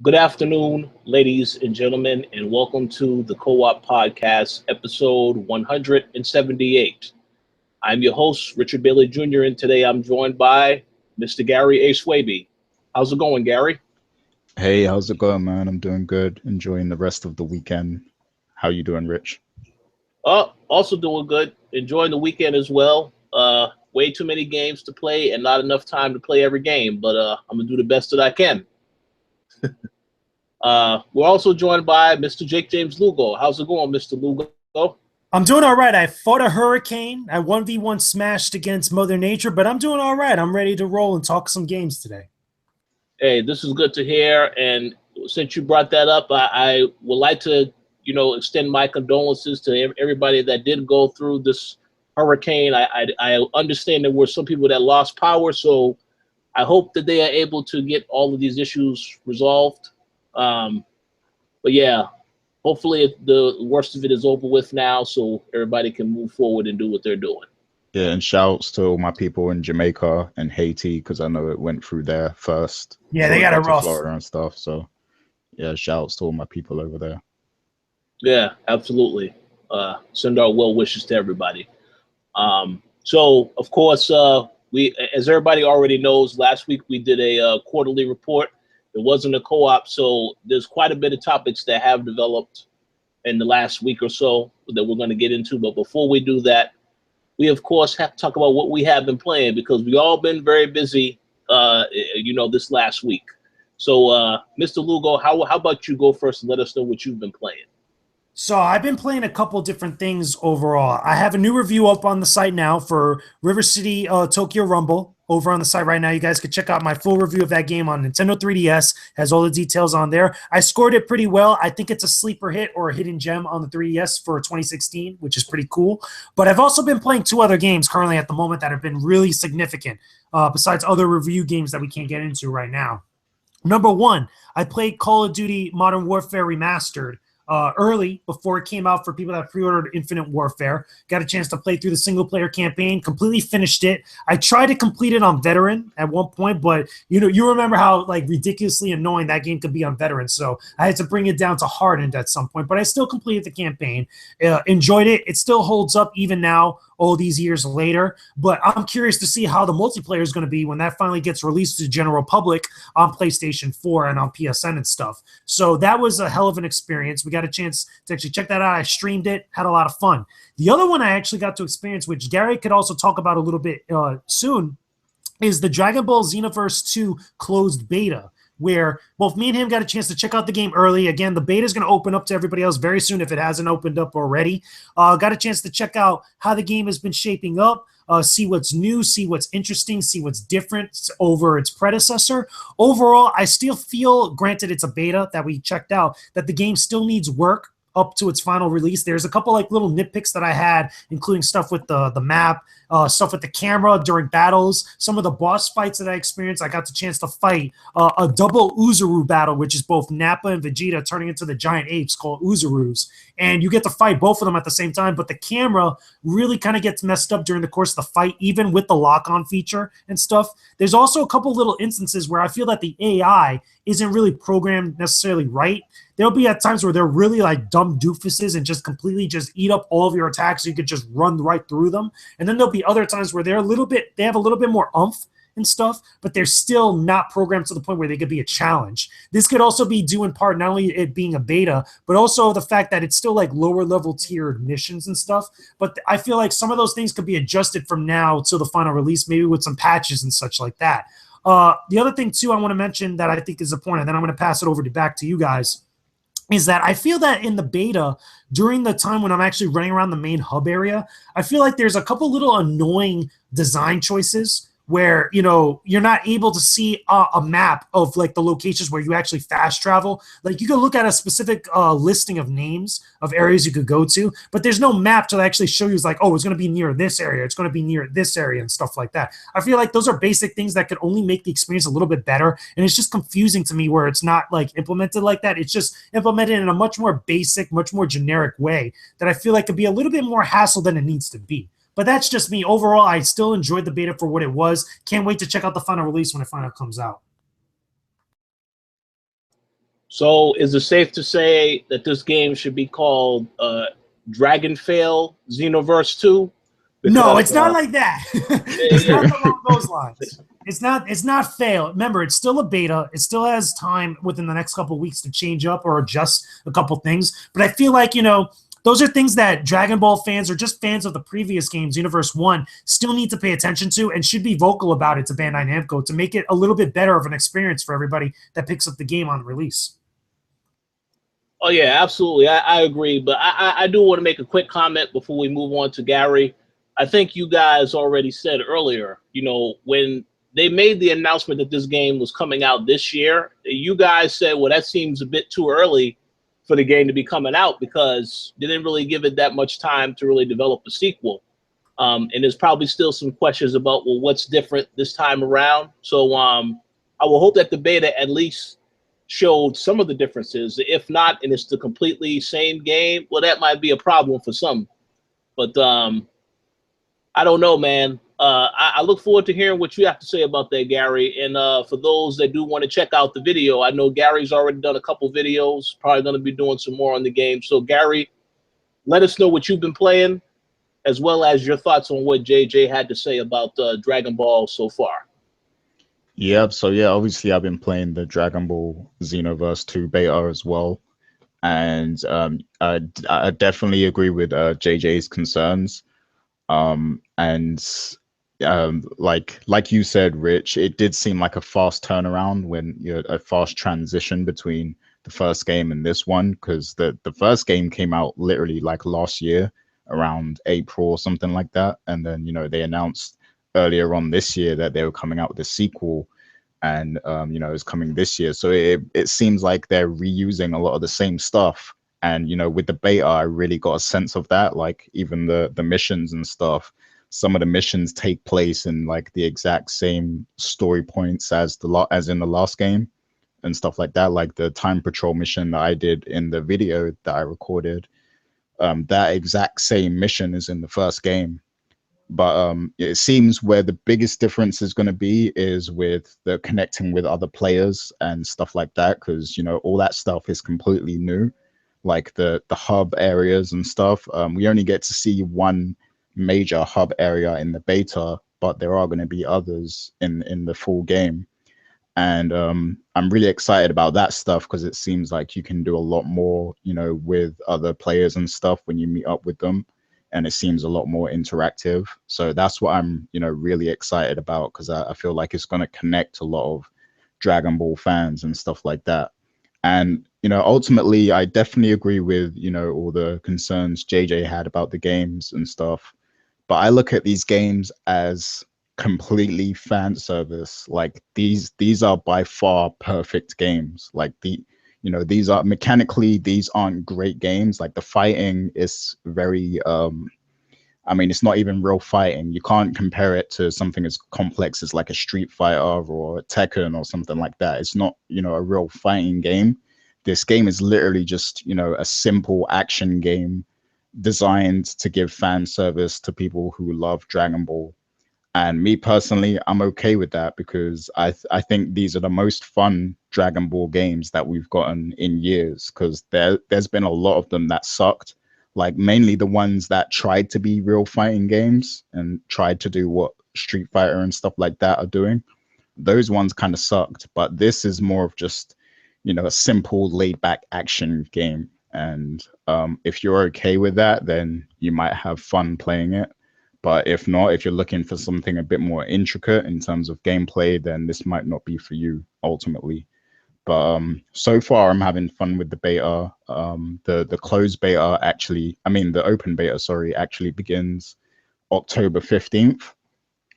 Good afternoon, ladies and gentlemen, and welcome to the Co-op Podcast, episode 178. I'm your host, Richard Bailey Jr., and today I'm joined by Mr. Gary A. Swaby. How's it going, Gary? Hey, how's it going, man? I'm doing good. Enjoying the rest of the weekend. How you doing, Rich? Also doing good. Enjoying the weekend as well. Way too many games to play and not enough time to play every game, but I'm going to do the best that I can. We're also joined by Mr. Jake James Lugo. How's it going, Mr. Lugo? I'm doing all right. I fought a hurricane. I 1v1 smashed against Mother Nature, but I'm doing all right. I'm ready to roll and talk some games today. Hey, this is good to hear. And since you brought that up, I would like to, extend my condolences to everybody that did go through this hurricane. I understand there were some people that lost power, so I hope that they are able to get all of these issues resolved. But yeah, hopefully the worst of it is over with now, so everybody can move forward and do what they're doing. Yeah, and shouts to all my people in Jamaica and Haiti, because I know it went through there first. Yeah, they got it rough. Florida and stuff. So yeah, shouts to all my people over there. Yeah, absolutely. Send our well wishes to everybody. So of course, we, as everybody already knows, last week we did a quarterly report. It wasn't a co-op, so there's quite a bit of topics that have developed in the last week or so that we're going to get into. But before we do that, we of course have to talk about what we have been playing, because we all been very busy, this last week. So, Mr. Lugo, how about you go first and let us know what you've been playing? So I've been playing a couple different things overall. I have a new review up on the site now for River City Tokyo Rumble over on the site right now. You guys can check out my full review of that game on Nintendo 3DS. Has all the details on there. I scored it pretty well. I think it's a sleeper hit or a hidden gem on the 3DS for 2016, which is pretty cool. But I've also been playing two other games currently at the moment that have been really significant, besides other review games that we can't get into right now. Number one, I played Call of Duty Modern Warfare Remastered early before it came out for people that pre-ordered Infinite Warfare. Got a chance to play through the single-player campaign, completely finished it. I tried to complete it on Veteran at one point, but you remember how ridiculously annoying that game could be on Veteran, so I had to bring it down to Hardened at some point, but I still completed the campaign. Enjoyed it. It still holds up even now, all these years later, but I'm curious to see how the multiplayer is going to be when that finally gets released to the general public on PlayStation 4 and on PSN and stuff. So that was a hell of an experience. We got a chance to actually check that out. I streamed it, had a lot of fun. The other one I actually got to experience, which Gary could also talk about a little bit soon, is the Dragon Ball Xenoverse 2 closed beta, where both me and him got a chance to check out the game early. Again, the beta is going to open up to everybody else very soon if it hasn't opened up already. Got a chance to check out how the game has been shaping up, see what's new, see what's interesting, see what's different over its predecessor. Overall, I still feel, granted it's a beta that we checked out, that the game still needs work up to its final release. There's a couple little nitpicks that I had, including stuff with the map, stuff with the camera during battles, some of the boss fights that I experienced. I got the chance to fight a double Uzuru battle, which is both Nappa and Vegeta turning into the giant apes called Uzurus. And you get to fight both of them at the same time, but the camera really kind of gets messed up during the course of the fight, even with the lock-on feature and stuff. There's also a couple little instances where I feel that the AI isn't really programmed necessarily right. There'll be at times where they're really dumb doofuses and just completely just eat up all of your attacks so you could just run right through them. And then there'll be other times where they have a little bit more oomph and stuff, but they're still not programmed to the point where they could be a challenge. This could also be due in part not only it being a beta, but also the fact that it's still lower level tiered missions and stuff. But I feel like some of those things could be adjusted from now till the final release, maybe with some patches and such like that. The other thing too I want to mention that I think is a point, and then I'm going to pass it back to you guys, is that I feel that in the beta, during the time when I'm actually running around the main hub area, I feel like there's a couple little annoying design choices where, you're not able to see a map of the locations where you actually fast travel. You can look at a specific listing of names of areas you could go to, but there's no map to actually show you it's it's going to be near this area, it's going to be near this area and stuff like that. I feel like those are basic things that could only make the experience a little bit better, and it's just confusing to me where it's not implemented like that. It's just implemented in a much more basic, much more generic way that I feel like could be a little bit more hassle than it needs to be. But that's just me. Overall, I still enjoyed the beta for what it was. Can't wait to check out the final release when it finally comes out. So is it safe to say that this game should be called Dragonfell Xenoverse 2? Because, no, it's not like that. It's yeah. not along those lines. It's not fail. Remember, it's still a beta. It still has time within the next couple of weeks to change up or adjust a couple things. But I feel like, those are things that Dragon Ball fans or just fans of the previous games, Universe 1, still need to pay attention to and should be vocal about it to Bandai Namco to make it a little bit better of an experience for everybody that picks up the game on release. Oh, yeah, absolutely. I agree. But I do want to make a quick comment before we move on to Gary. I think you guys already said earlier, when they made the announcement that this game was coming out this year, you guys said, well, that seems a bit too early for the game to be coming out because they didn't really give it that much time to really develop a sequel. And there's probably still some questions about, well, what's different this time around? So I will hope that the beta at least showed some of the differences. If not, and it's the completely same game, well, that might be a problem for some. But I don't know, man. I look forward to hearing what you have to say about that, Gary. And for those that do want to check out the video, I know Gary's already done a couple videos, probably going to be doing some more on the game. So, Gary, let us know what you've been playing, as well as your thoughts on what JJ had to say about Dragon Ball so far. Yeah, so yeah, obviously I've been playing the Dragon Ball Xenoverse 2 beta as well. And I definitely agree with JJ's concerns. Like you said, Rich, it did seem like a fast turnaround a fast transition between the first game and this one, because the first game came out literally like last year around April or something like that, and then they announced earlier on this year that they were coming out with a sequel, and it's coming this year. So it seems like they're reusing a lot of the same stuff. And with the beta, I really got a sense of that. Like even the missions and stuff, some of the missions take place in like the exact same story points as in the last game and stuff like that. Like the time patrol mission that I did in the video that I recorded, that exact same mission is in the first game. But it seems where the biggest difference is going to be is with the connecting with other players and stuff like that, because all that stuff is completely new, like the hub areas and stuff. We only get to see one major hub area in the beta, but there are going to be others in the full game. And I'm really excited about that stuff because it seems like you can do a lot more with other players and stuff when you meet up with them, and it seems a lot more interactive. So that's what I'm really excited about, because I feel like it's going to connect a lot of Dragon Ball fans and stuff like that. And ultimately I definitely agree with all the concerns JJ had about the games and stuff, but I look at these games as completely fan service. Like these are by far perfect games. Like these are mechanically, these aren't great games. Like the fighting is very it's not even real fighting. You can't compare it to something as complex as like a Street Fighter or a Tekken or something like that. It's not a real fighting game. This game is literally just a simple action game designed to give fan service to people who love Dragon Ball. And me personally, I'm okay with that, because I think these are the most fun Dragon Ball games that we've gotten in years, because there's been a lot of them that sucked, like mainly the ones that tried to be real fighting games and tried to do what Street Fighter and stuff like that are doing. Those ones kind of sucked, but this is more of just a simple laid back action game. And if you're okay with that, then you might have fun playing it. But if not, if you're looking for something a bit more intricate in terms of gameplay, then this might not be for you ultimately. But so far, I'm having fun with the beta. The closed beta the open beta, sorry, actually begins October 15th.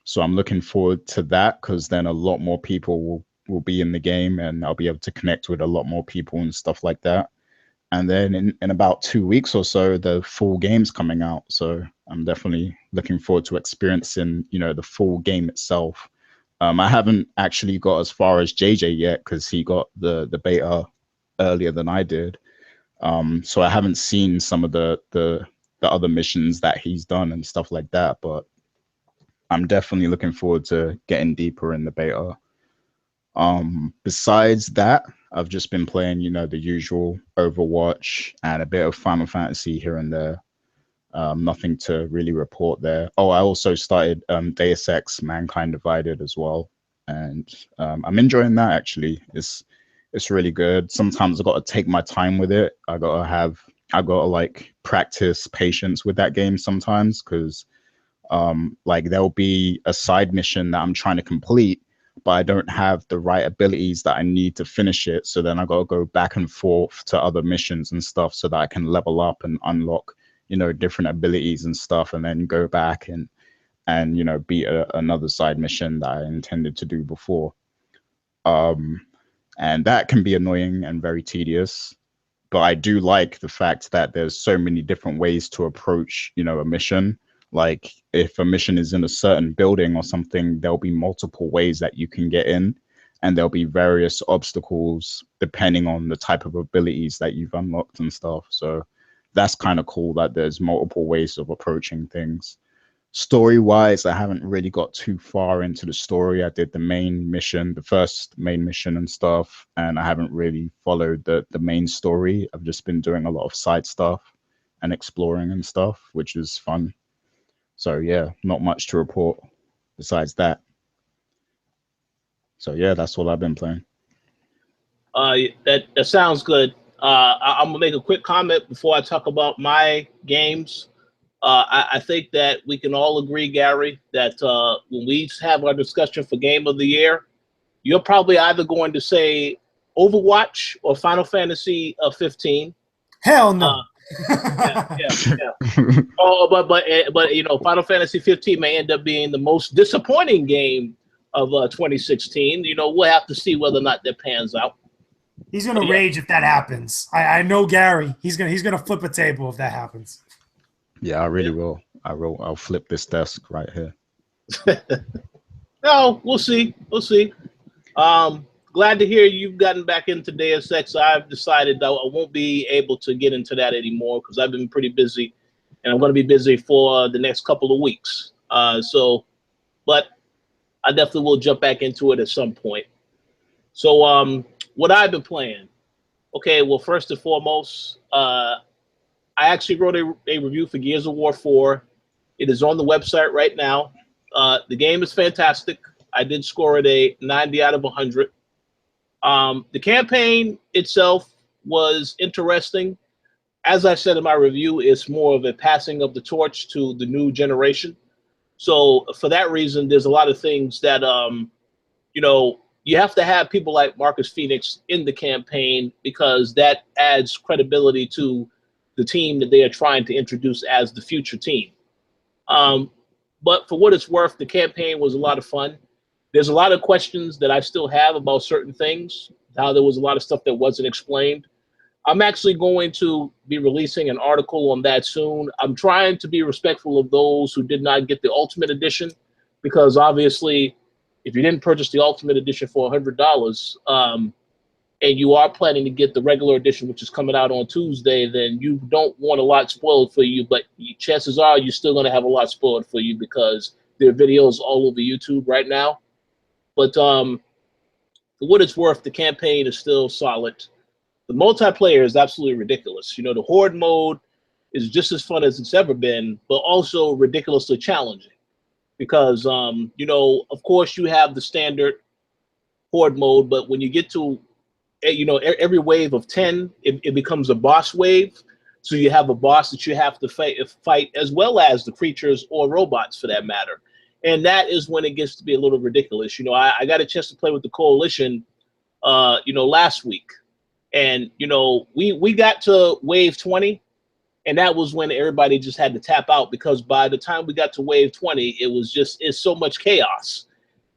So I'm looking forward to that, because then a lot more people will be in the game, and I'll be able to connect with a lot more people and stuff like that. And then in about 2 weeks or so, the full game's coming out. So I'm definitely looking forward to experiencing, the full game itself. I haven't actually got as far as JJ yet, because he got the beta earlier than I did. So I haven't seen some of the other missions that he's done and stuff like that. But I'm definitely looking forward to getting deeper in the beta. Besides that, I've just been playing, you know, the usual Overwatch and a bit of Final Fantasy here and there. Nothing to really report there. Oh, I also started Deus Ex Mankind Divided as well, and I'm enjoying that actually. It's really good. Sometimes I got to take my time with it. I gotta like practice patience with that game sometimes, because like there'll be a side mission that I'm trying to complete, but I don't have the right abilities that I need to finish it. So then I got to go back and forth to other missions and stuff so that I can level up and unlock, you know, different abilities and stuff, and then go back and you know, beat another side mission that I intended to do before. And that can be annoying and very tedious. But I do like the fact that there's so many different ways to approach, you know, a mission. Like if a mission is in a certain building or something, there'll be multiple ways that you can get in, and there'll be various obstacles depending on the type of abilities that you've unlocked and stuff. So that's kind of cool that there's multiple ways of approaching things. Story-wise, I haven't really got too far into the story. I did the main mission, the first main mission and stuff, and I haven't really followed the main story. I've just been doing a lot of side stuff and exploring and stuff, which is fun. So yeah, not much to report besides that. So yeah, that's what I've been playing. That sounds good. I'm gonna make a quick comment before I talk about my games. I think that we can all agree, Gary, that when we have our discussion for Game of the Year, you're probably either going to say Overwatch or Final Fantasy 15. Hell no. Yeah. Oh, but you know, Final Fantasy 15 may end up being the most disappointing game of 2016. You know, we'll have to see whether or not that pans out. He's gonna rage if that happens. I know Gary. He's gonna flip a table if that happens. Yeah, I really will. I'll flip this desk right here. No, we'll see. We'll see. Glad to hear you've gotten back into Deus Ex. I've decided that I won't be able to get into that anymore because I've been pretty busy, and I'm going to be busy for the next couple of weeks. But I definitely will jump back into it at some point. So, what I've been playing. Okay, well, first and foremost, I actually wrote a review for Gears of War 4. It is on the website right now. The game is fantastic. I did score it a 90 out of 100. The campaign itself was interesting. As I said in my review, it's more of a passing of the torch to the new generation. So for that reason, there's a lot of things that, you know, you have to have people like Marcus Phoenix in the campaign because that adds credibility to the team that they are trying to introduce as the future team. But for what it's worth, the campaign was a lot of fun. There's a lot of questions that I still have about certain things, how there was a lot of stuff that wasn't explained. I'm actually going to be releasing an article on that soon. I'm trying to be respectful of those who did not get the Ultimate Edition, because obviously, if you didn't purchase the Ultimate Edition for $100, and you are planning to get the regular edition, which is coming out on Tuesday, then you don't want a lot spoiled for you, but chances are you're still going to have a lot spoiled for you because there are videos all over YouTube right now. But for what it's worth, the campaign is still solid. The multiplayer is absolutely ridiculous. You know, the Horde mode is just as fun as it's ever been, but also ridiculously challenging because, you know, of course you have the standard Horde mode, but when you get to, you know, every wave of 10, it becomes a boss wave. So you have a boss that you have to fight as well as the creatures or robots for that matter. And that is when it gets to be a little ridiculous. You know, I got a chance to play with the Koalition, you know, last week. And, you know, we got to wave 20, and that was when everybody just had to tap out because by the time we got to wave 20, it's so much chaos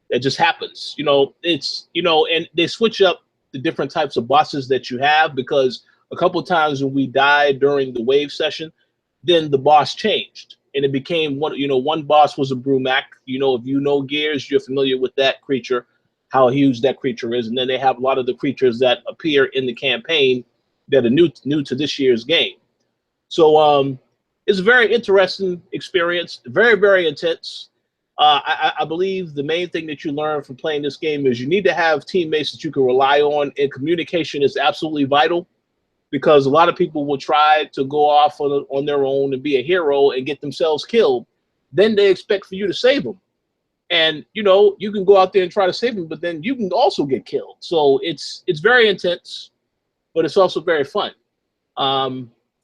that just happens. You know, it's, you know, and they switch up the different types of bosses that you have because a couple of times when we died during the wave session, then the boss changed and it became one boss was a Brumac. You know, if you know Gears, you're familiar with that creature, how huge that creature is. And then they have a lot of the creatures that appear in the campaign that are new to this year's game. So it's a very interesting experience, very, very intense. I believe the main thing that you learn from playing this game is you need to have teammates that you can rely on, and communication is absolutely vital, because a lot of people will try to go off on their own and be a hero and get themselves killed. Then they expect for you to save them. And, you know, you can go out there and try to save them, but then you can also get killed. So it's very intense, but it's also very fun.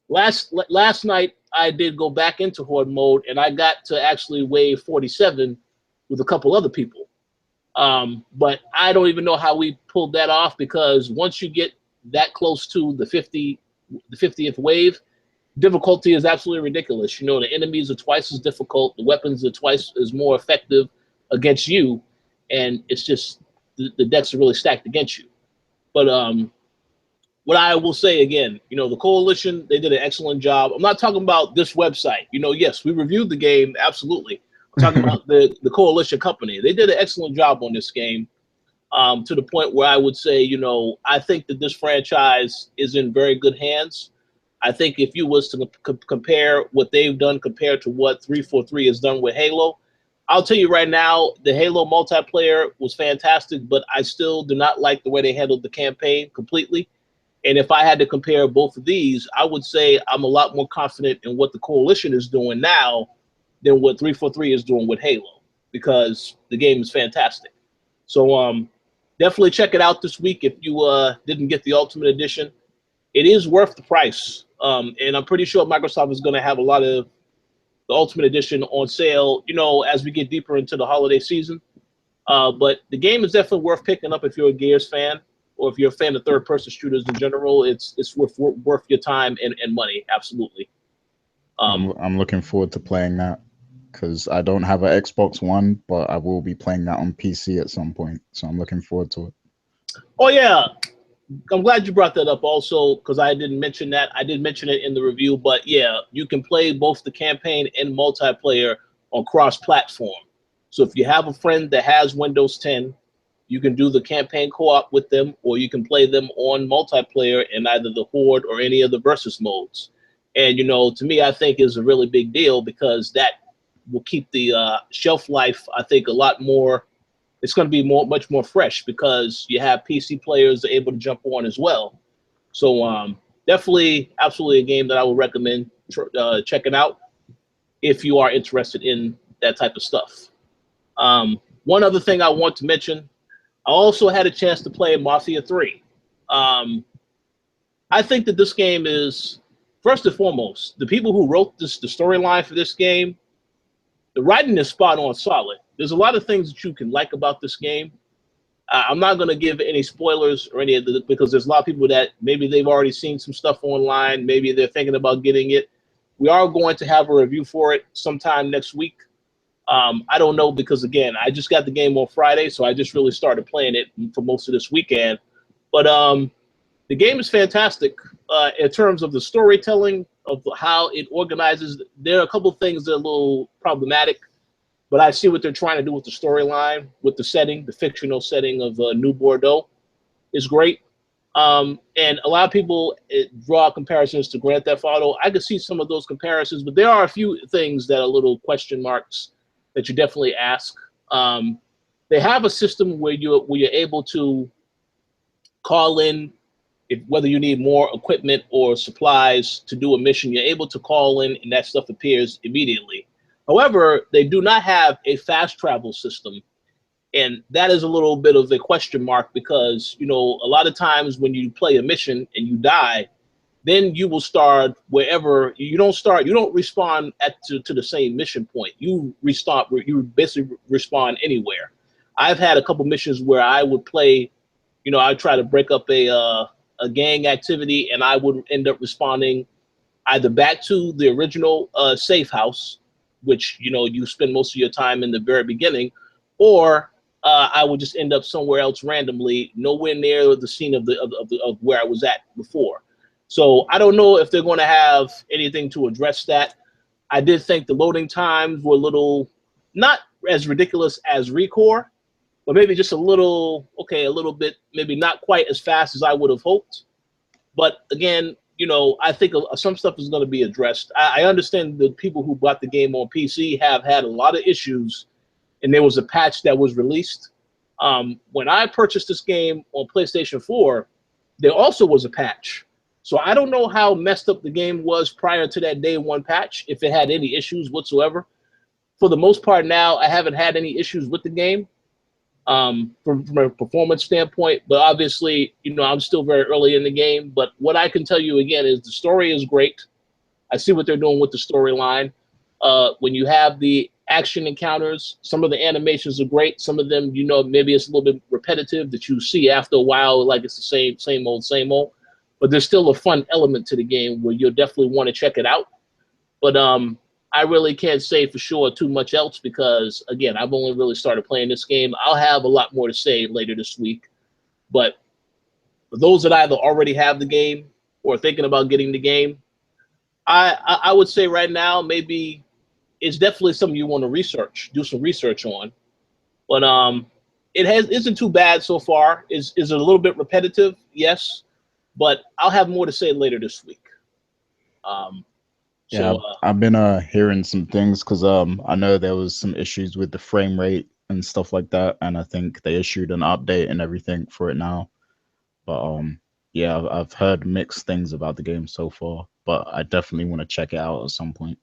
Last night, I did go back into Horde mode, and I got to actually Wave 47 with a couple other people. But I don't even know how we pulled that off, because once you get that close to the 50th wave, difficulty is absolutely ridiculous. You know, the enemies are twice as difficult, the weapons are twice as more effective against you, and it's just the decks are really stacked against you. But what I will say again, you know, the Koalition, they did an excellent job. I'm not talking about this website. You know, yes, we reviewed the game, absolutely. I'm talking about the Koalition company. They did an excellent job on this game, to the point where I would say, you know, I think that this franchise is in very good hands. I think if you was to compare what they've done compared to what 343 has done with Halo, I'll tell you right now, the Halo multiplayer was fantastic, but I still do not like the way they handled the campaign completely. And if I had to compare both of these, I would say I'm a lot more confident in what the Koalition is doing now than what 343 is doing with Halo, because the game is fantastic. So definitely check it out this week if you didn't get the Ultimate Edition. It is worth the price. And I'm pretty sure Microsoft is going to have a lot of the Ultimate Edition on sale, you know, as we get deeper into the holiday season. But the game is definitely worth picking up if you're a Gears fan, or if you're a fan of third-person shooters in general. It's worth your time and money, absolutely. I'm looking forward to playing that, because I don't have an Xbox One, but I will be playing that on PC at some point. So I'm looking forward to it. Oh, yeah. I'm glad you brought that up also, because I didn't mention that. I did mention it in the review, but yeah, you can play both the campaign and multiplayer on cross-platform. So if you have a friend that has Windows 10, you can do the campaign co-op with them, or you can play them on multiplayer in either the Horde or any of the versus modes. And, you know, to me, I think is a really big deal, because that will keep the shelf life, I think, a lot more. It's going to be much more fresh, because you have PC players able to jump on as well. So definitely, absolutely a game that I would recommend checking out if you are interested in that type of stuff. One other thing I want to mention, I also had a chance to play Mafia 3. I think that this game is, first and foremost, the people who wrote the storyline for this game, the writing is spot on solid. There's a lot of things that you can like about this game. I'm not going to give any spoilers or any of the, because there's a lot of people that maybe they've already seen some stuff online. Maybe they're thinking about getting it. We are going to have a review for it sometime next week. I don't know, because, again, I just got the game on Friday, so I just really started playing it for most of this weekend. But the game is fantastic in terms of the storytelling, of how it organizes. There are a couple of things that are a little problematic, but I see what they're trying to do with the storyline, with the setting, the fictional setting of New Bordeaux is great. And a lot of people draw comparisons to Grand Theft Auto. I could see some of those comparisons, but there are a few things that are little question marks that you definitely ask. They have a system where you're able to call in, whether you need more equipment or supplies to do a mission, you're able to call in, and that stuff appears immediately. However, they do not have a fast travel system, and that is a little bit of a question mark, because, you know, a lot of times when you play a mission and you die, then you will start wherever. You don't respawn to the same mission point. You basically respawn anywhere. I've had a couple missions where I would play, you know, I try to break up a gang activity, and I would end up responding either back to the original safe house, which, you know, you spend most of your time in the very beginning, or I would just end up somewhere else randomly, nowhere near the scene of where I was at before. So I don't know if they're going to have anything to address that. I did think the loading times were a little, not as ridiculous as Recore, but maybe just a little bit, maybe not quite as fast as I would have hoped. But again, you know, I think some stuff is going to be addressed. I understand the people who bought the game on PC have had a lot of issues and there was a patch that was released. When I purchased this game on PlayStation 4, there also was a patch. So I don't know how messed up the game was prior to that day one patch, if it had any issues whatsoever. For the most part now, I haven't had any issues with the game from a performance standpoint. But obviously, you know, I'm still very early in the game. But what I can tell you again is the story is great. I see what they're doing with the storyline. When you have the action encounters, some of the animations are great. Some of them, you know, maybe it's a little bit repetitive that you see after a while, like it's the same old. But there's still a fun element to the game where you'll definitely want to check it out. But I really can't say for sure too much else because, again, I've only really started playing this game. I'll have a lot more to say later this week. But for those that either already have the game or are thinking about getting the game, I would say right now maybe it's definitely something you want to do some research on. But it isn't too bad so far. Is it a little bit repetitive? Yes. But I'll have more to say later this week. I've been hearing some things because I know there was some issues with the frame rate and stuff like that, and I think they issued an update and everything for it now. But yeah, I've heard mixed things about the game so far, but I definitely want to check it out at some point.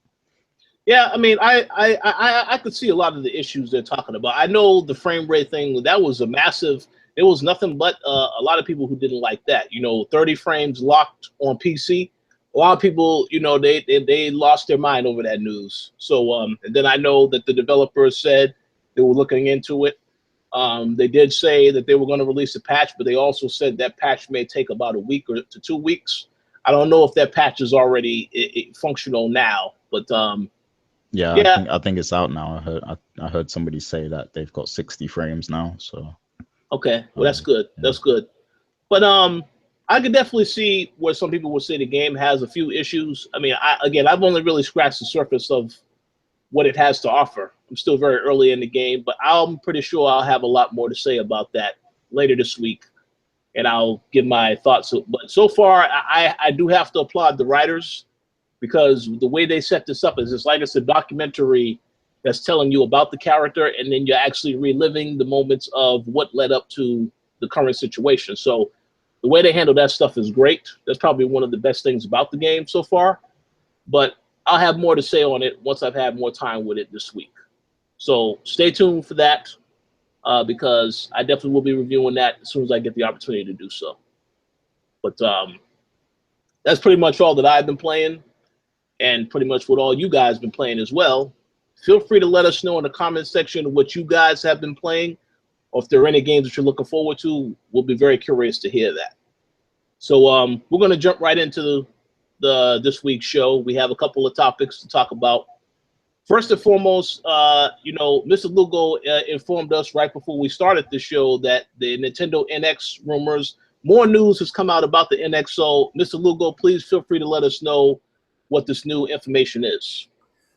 Yeah, I mean, I could see a lot of the issues they're talking about. I know the frame rate thing, that was a massive. It was nothing but a lot of people who didn't like that. You know, 30 frames locked on PC. A lot of people, you know, they lost their mind over that news. So, and then I know that the developers said they were looking into it. They did say that they were going to release a patch, but they also said that patch may take about a week or to 2 weeks. I don't know if that patch is already functional now, but yeah. I think it's out now. I heard somebody say that they've got 60 frames now. So. Okay, well that's good. Yeah. That's good. But I could definitely see where some people would say the game has a few issues. I mean, I've only really scratched the surface of what it has to offer. I'm still very early in the game, but I'm pretty sure I'll have a lot more to say about that later this week, and I'll give my thoughts. But so far, I do have to applaud the writers because the way they set this up is it's like it's a documentary that's telling you about the character, and then you're actually reliving the moments of what led up to the current situation. So the way they handle that stuff is great. That's probably one of the best things about the game so far. But I'll have more to say on it once I've had more time with it this week. So stay tuned for that because I definitely will be reviewing that as soon as I get the opportunity to do so. But that's pretty much all that I've been playing and pretty much what all you guys have been playing as well. Feel free to let us know in the comment section what you guys have been playing, or if there are any games that you're looking forward to. We'll be very curious to hear that. So we're going to jump right into this week's show. We have a couple of topics to talk about. First and foremost, you know, Mr. Lugo informed us right before we started the show that the Nintendo NX rumors, more news has come out about the NX. So, Mr. Lugo, please feel free to let us know what this new information is.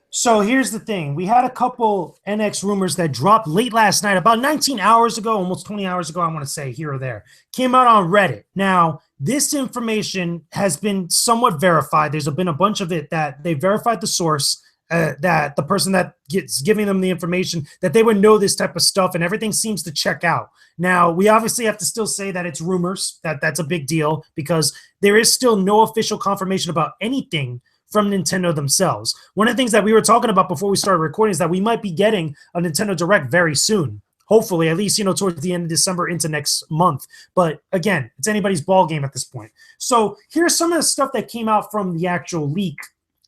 So here's the thing. We had a couple NX rumors that dropped late last night, about 19 hours ago, almost 20 hours ago, I want to say, here or there. Came out on Reddit. Now, this information has been somewhat verified. There's been a bunch of it that they verified the source, that the person that gets giving them the information, that they would know this type of stuff, and everything seems to check out. Now, we obviously have to still say that it's rumors, that's a big deal, because there is still no official confirmation about anything from Nintendo themselves. One of the things that we were talking about before we started recording is that we might be getting a Nintendo Direct very soon. Hopefully, at least, you know, towards the end of December into next month. But again, it's anybody's ball game at this point. So here's some of the stuff that came out from the actual leak,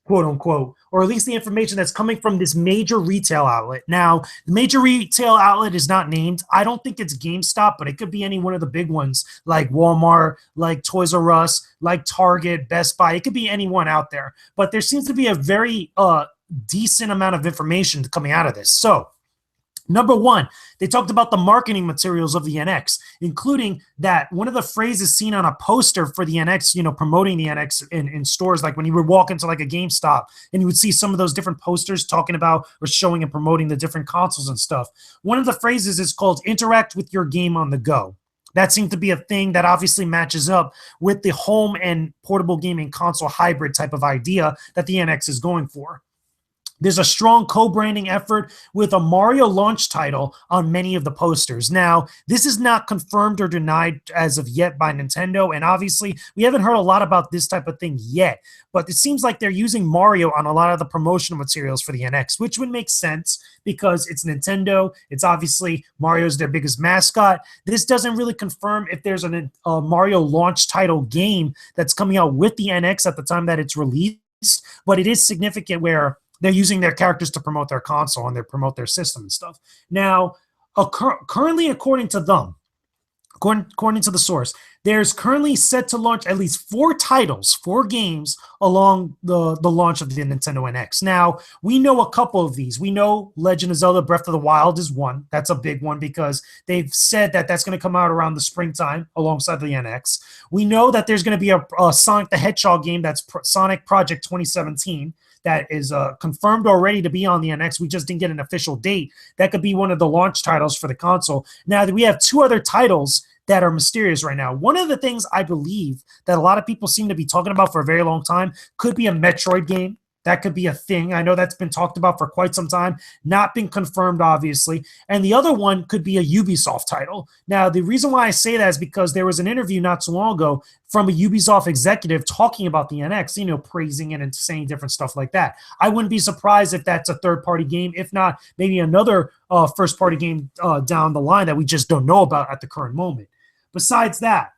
quote unquote, or at least the information that's coming from this major retail outlet. Now, the major retail outlet is not named. I don't think it's GameStop, but it could be any one of the big ones like Walmart, like Toys R Us, like Target, Best Buy. It could be anyone out there. But there seems to be a very decent amount of information coming out of this. So, number one, they talked about the marketing materials of the NX, including that one of the phrases seen on a poster for the NX, you know, promoting the NX in stores, like when you would walk into like a GameStop and you would see some of those different posters talking about or showing and promoting the different consoles and stuff. One of the phrases is called interact with your game on the go. That seems to be a thing that obviously matches up with the home and portable gaming console hybrid type of idea that the NX is going for. There's a strong co-branding effort with a Mario launch title on many of the posters. Now, this is not confirmed or denied as of yet by Nintendo, and obviously, we haven't heard a lot about this type of thing yet, but it seems like they're using Mario on a lot of the promotional materials for the NX, which would make sense because it's Nintendo. It's obviously Mario's their biggest mascot. This doesn't really confirm if there's a Mario launch title game that's coming out with the NX at the time that it's released, but it is significant where they're using their characters to promote their console and they promote their system and stuff. Now, currently, according to them, according to the source, there's currently set to launch at least 4 titles, 4 games along the launch of the Nintendo NX. Now, we know a couple of these. We know Legend of Zelda Breath of the Wild is one. That's a big one because they've said that that's going to come out around the springtime alongside the NX. We know that there's going to be a Sonic the Hedgehog game, that's Sonic Project 2017. That is confirmed already to be on the NX. We just didn't get an official date. That could be one of the launch titles for the console. Now, we have 2 other titles that are mysterious right now. One of the things I believe that a lot of people seem to be talking about for a very long time could be a Metroid game. That could be a thing. I know that's been talked about for quite some time, not been confirmed, obviously. And the other one could be a Ubisoft title. Now, the reason why I say that is because there was an interview not so long ago from a Ubisoft executive talking about the NX, praising it and saying different stuff like that. I wouldn't be surprised if that's a third-party game, if not maybe another first-party game down the line that we just don't know about at the current moment. Besides that,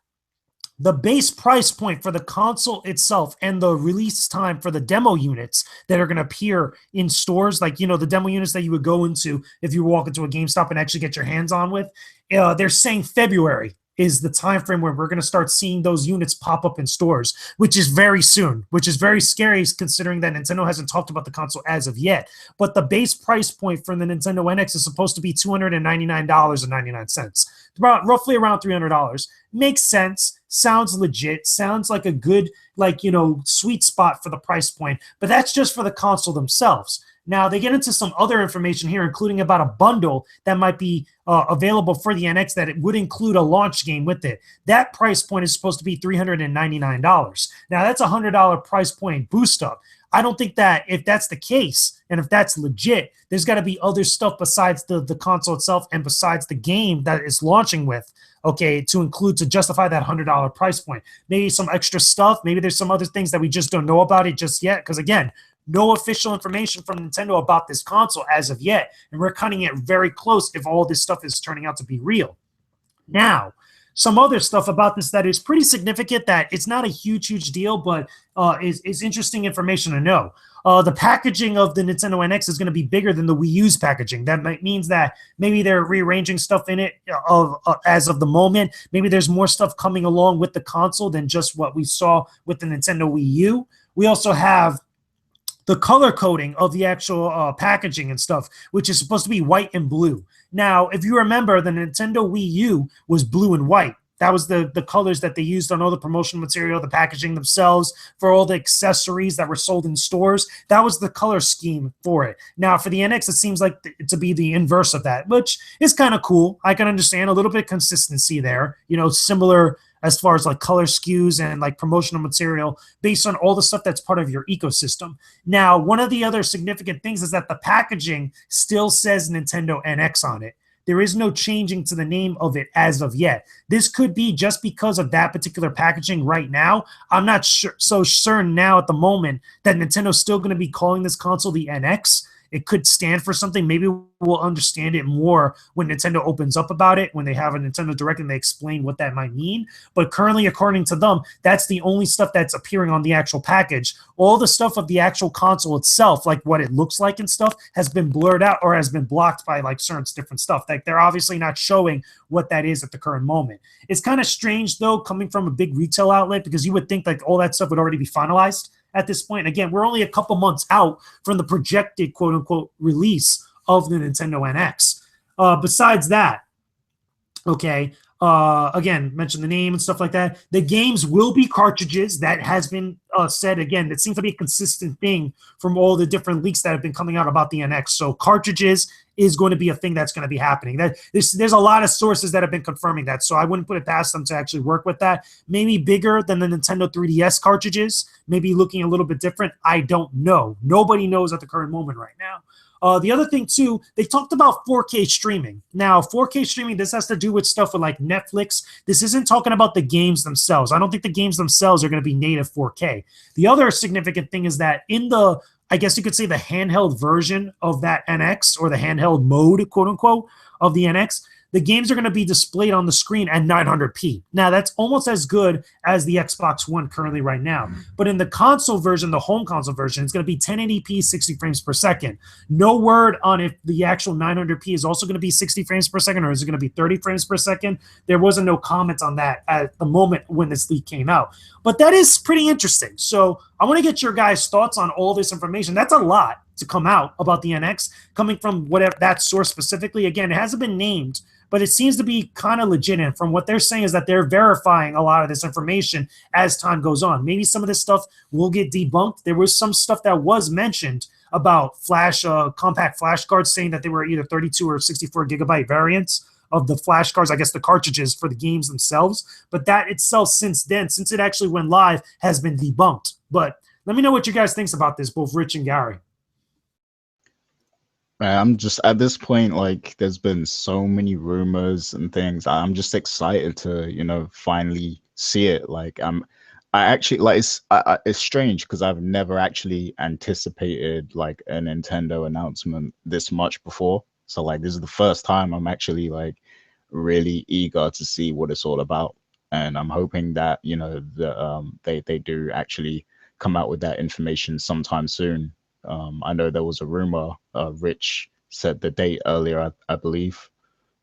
the base price point for the console itself and the release time for the demo units that are going to appear in stores, like, the demo units that you would go into if you walk into a GameStop and actually get your hands on with, they're saying February is the time frame where we're going to start seeing those units pop up in stores, which is very soon, which is very scary considering that Nintendo hasn't talked about the console as of yet. But the base price point for the Nintendo NX is supposed to be $299.99, roughly around $300. Makes sense, sounds legit, sounds like a good, sweet spot for the price point, but that's just for the console themselves. Now, they get into some other information here, including about a bundle that might be available for the NX that it would include a launch game with it. That price point is supposed to be $399. Now, that's a $100 price point boost up. I don't think that if that's the case and if that's legit, there's got to be other stuff besides the console itself and besides the game that it's launching with, okay, to justify that $100 price point. Maybe some extra stuff. Maybe there's some other things that we just don't know about it just yet because, again, no official information from Nintendo about this console as of yet, and we're cutting it very close if all this stuff is turning out to be real. Now, some other stuff about this that is pretty significant that it's not a huge deal, but is interesting information to know. The packaging of the Nintendo NX is going to be bigger than the Wii U's packaging. That means that maybe they're rearranging stuff in it as of the moment. Maybe there's more stuff coming along with the console than just what we saw with the Nintendo Wii U. We also have the color coding of the actual packaging and stuff, which is supposed to be white and blue. Now, if you remember, the Nintendo Wii U was blue and white. That was the colors that they used on all the promotional material, the packaging themselves, for all the accessories that were sold in stores. That was the color scheme for it. Now, for the NX, it seems like to be the inverse of that, which is kind of cool. I can understand a little bit of consistency there, similar as far as color skews and promotional material based on all the stuff that's part of your ecosystem. Now, one of the other significant things is that the packaging still says Nintendo NX on it. There is no changing to the name of it as of yet. This could be just because of that particular packaging right now. I'm not so certain now at the moment that Nintendo's still going to be calling this console the NX. It could stand for something. Maybe we'll understand it more when Nintendo opens up about it, when they have a Nintendo Direct and they explain what that might mean. But currently, according to them, that's the only stuff that's appearing on the actual package. All the stuff of the actual console itself, like what it looks like and stuff, has been blurred out or has been blocked by certain different stuff. They're obviously not showing what that is at the current moment. It's kind of strange, though, coming from a big retail outlet, because you would think all that stuff would already be finalized at this point. Again, we're only a couple months out from the projected quote-unquote release of the Nintendo NX. Besides that, okay, Again, mention the name and stuff like that. The games will be cartridges. That has been said again. It seems to be a consistent thing from all the different leaks that have been coming out about the NX. So cartridges is going to be a thing that's going to be happening. There's a lot of sources that have been confirming that. So I wouldn't put it past them to actually work with that. Maybe bigger than the Nintendo 3DS cartridges. Maybe looking a little bit different. I don't know. Nobody knows at the current moment right now. The other thing, too, they talked about 4K streaming. Now, 4K streaming, this has to do with stuff with, like, Netflix. This isn't talking about the games themselves. I don't think the games themselves are going to be native 4K. The other significant thing is that in the, I guess you could say the handheld version of that NX, or the handheld mode, quote-unquote, of the NX, the games are going to be displayed on the screen at 900p. Now, that's almost as good as the Xbox One currently right now. But in the console version, the home console version, it's going to be 1080p, 60 frames per second. No word on if the actual 900p is also going to be 60 frames per second, or is it going to be 30 frames per second. There wasn't no comment on that at the moment when this leak came out. But that is pretty interesting. So I want to get your guys' thoughts on all this information. That's a lot to come out about the NX, coming from whatever that source specifically. Again, it hasn't been named, but it seems to be kind of legit. And from what they're saying is that they're verifying a lot of this information as time goes on. Maybe some of this stuff will get debunked. There was some stuff that was mentioned about compact flash cards, saying that they were either 32 or 64 gigabyte variants of the flash cards, I guess the cartridges for the games themselves. But that itself, since then, since it actually went live, has been debunked. But let me know what you guys think about this, both Rich and Gary. I'm just at this point, like, there's been so many rumors and things. I'm just excited to, finally see it. Like, I actually like it's strange because I've never actually anticipated like a Nintendo announcement this much before. So like, this is the first time I'm actually like really eager to see what it's all about, and I'm hoping that they do actually come out with that information sometime soon. I know there was a rumor. Rich said the date earlier, I believe.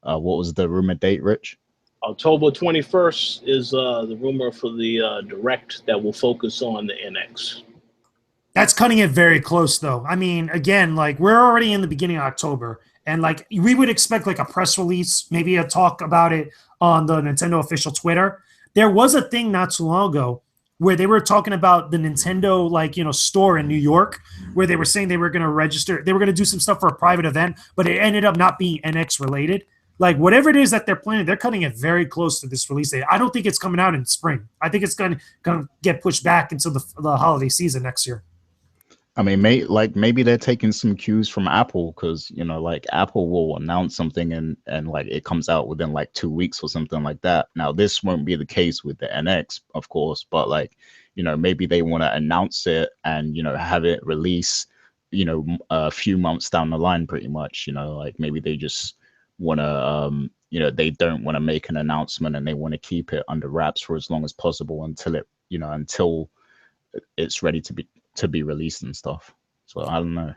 What was the rumor date, Rich? October 21st is the rumor for the direct that will focus on the NX. That's cutting it very close, though. I mean, again, like, we're already in the beginning of October, and like we would expect like a press release, maybe a talk about it on the Nintendo official Twitter. There was a thing not too long ago where they were talking about the Nintendo, store in New York, where they were saying they were going to register, they were going to do some stuff for a private event, but it ended up not being NX related. Like, whatever it is that they're planning, they're cutting it very close to this release date. I don't think it's coming out in spring. I think it's going to get pushed back into the holiday season next year. I mean, maybe they're taking some cues from Apple, because like Apple will announce something and like it comes out within like 2 weeks or something like that. Now this won't be the case with the NX, of course, but like maybe they want to announce it and have it release a few months down the line, pretty much. Like maybe they just want to they don't want to make an announcement, and they want to keep it under wraps for as long as possible until it's ready to be released and stuff. So I don't know.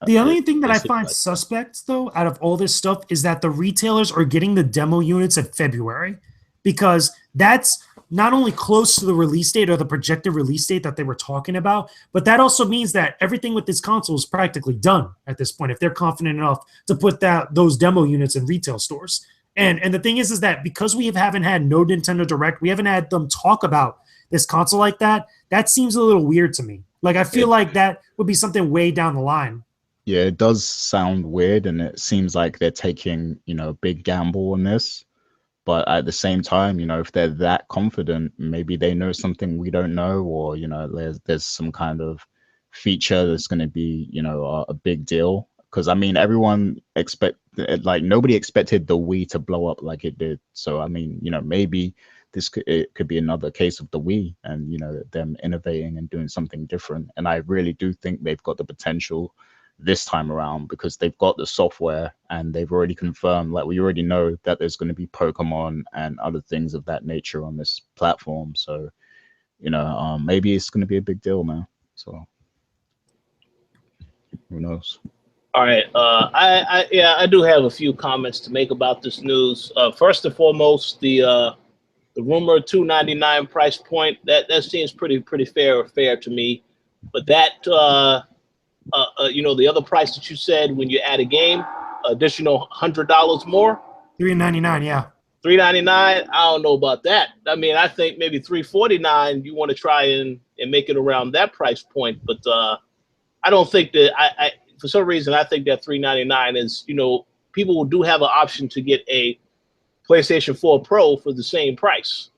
The only thing that I find suspect, though, out of all this stuff is that the retailers are getting the demo units in February, because that's not only close to the release date or the projected release date that they were talking about, but that also means that everything with this console is practically done at this point, if they're confident enough to put those demo units in retail stores. And the thing is that because we haven't had no Nintendo Direct, we haven't had them talk about this console like that. That seems a little weird to me. Like, I feel like that would be something way down the line. Yeah, it does sound weird, and it seems like they're taking, a big gamble on this. But at the same time, if they're that confident, maybe they know something we don't know, or, there's some kind of feature that's going to be, a big deal. Because, I mean, nobody expected the Wii to blow up like it did. So, I mean, maybe it could be another case of the Wii and, them innovating and doing something different. And I really do think they've got the potential this time around, because they've got the software and they've already confirmed, like, we already know that there's going to be Pokemon and other things of that nature on this platform. So, maybe it's going to be a big deal, man. So who knows? All right. I do have a few comments to make about this news. First and foremost, the rumor $299 price point, that seems pretty fair to me. But that the other price that you said when you add a game, additional $100 more, $399, yeah. $3.99. I don't know about that. I mean, I think maybe $3.49. You want to try and make it around that price point, but I don't think that I for some reason I think that $3.99 is, you know, people do have an option to get a PlayStation 4 Pro for the same price.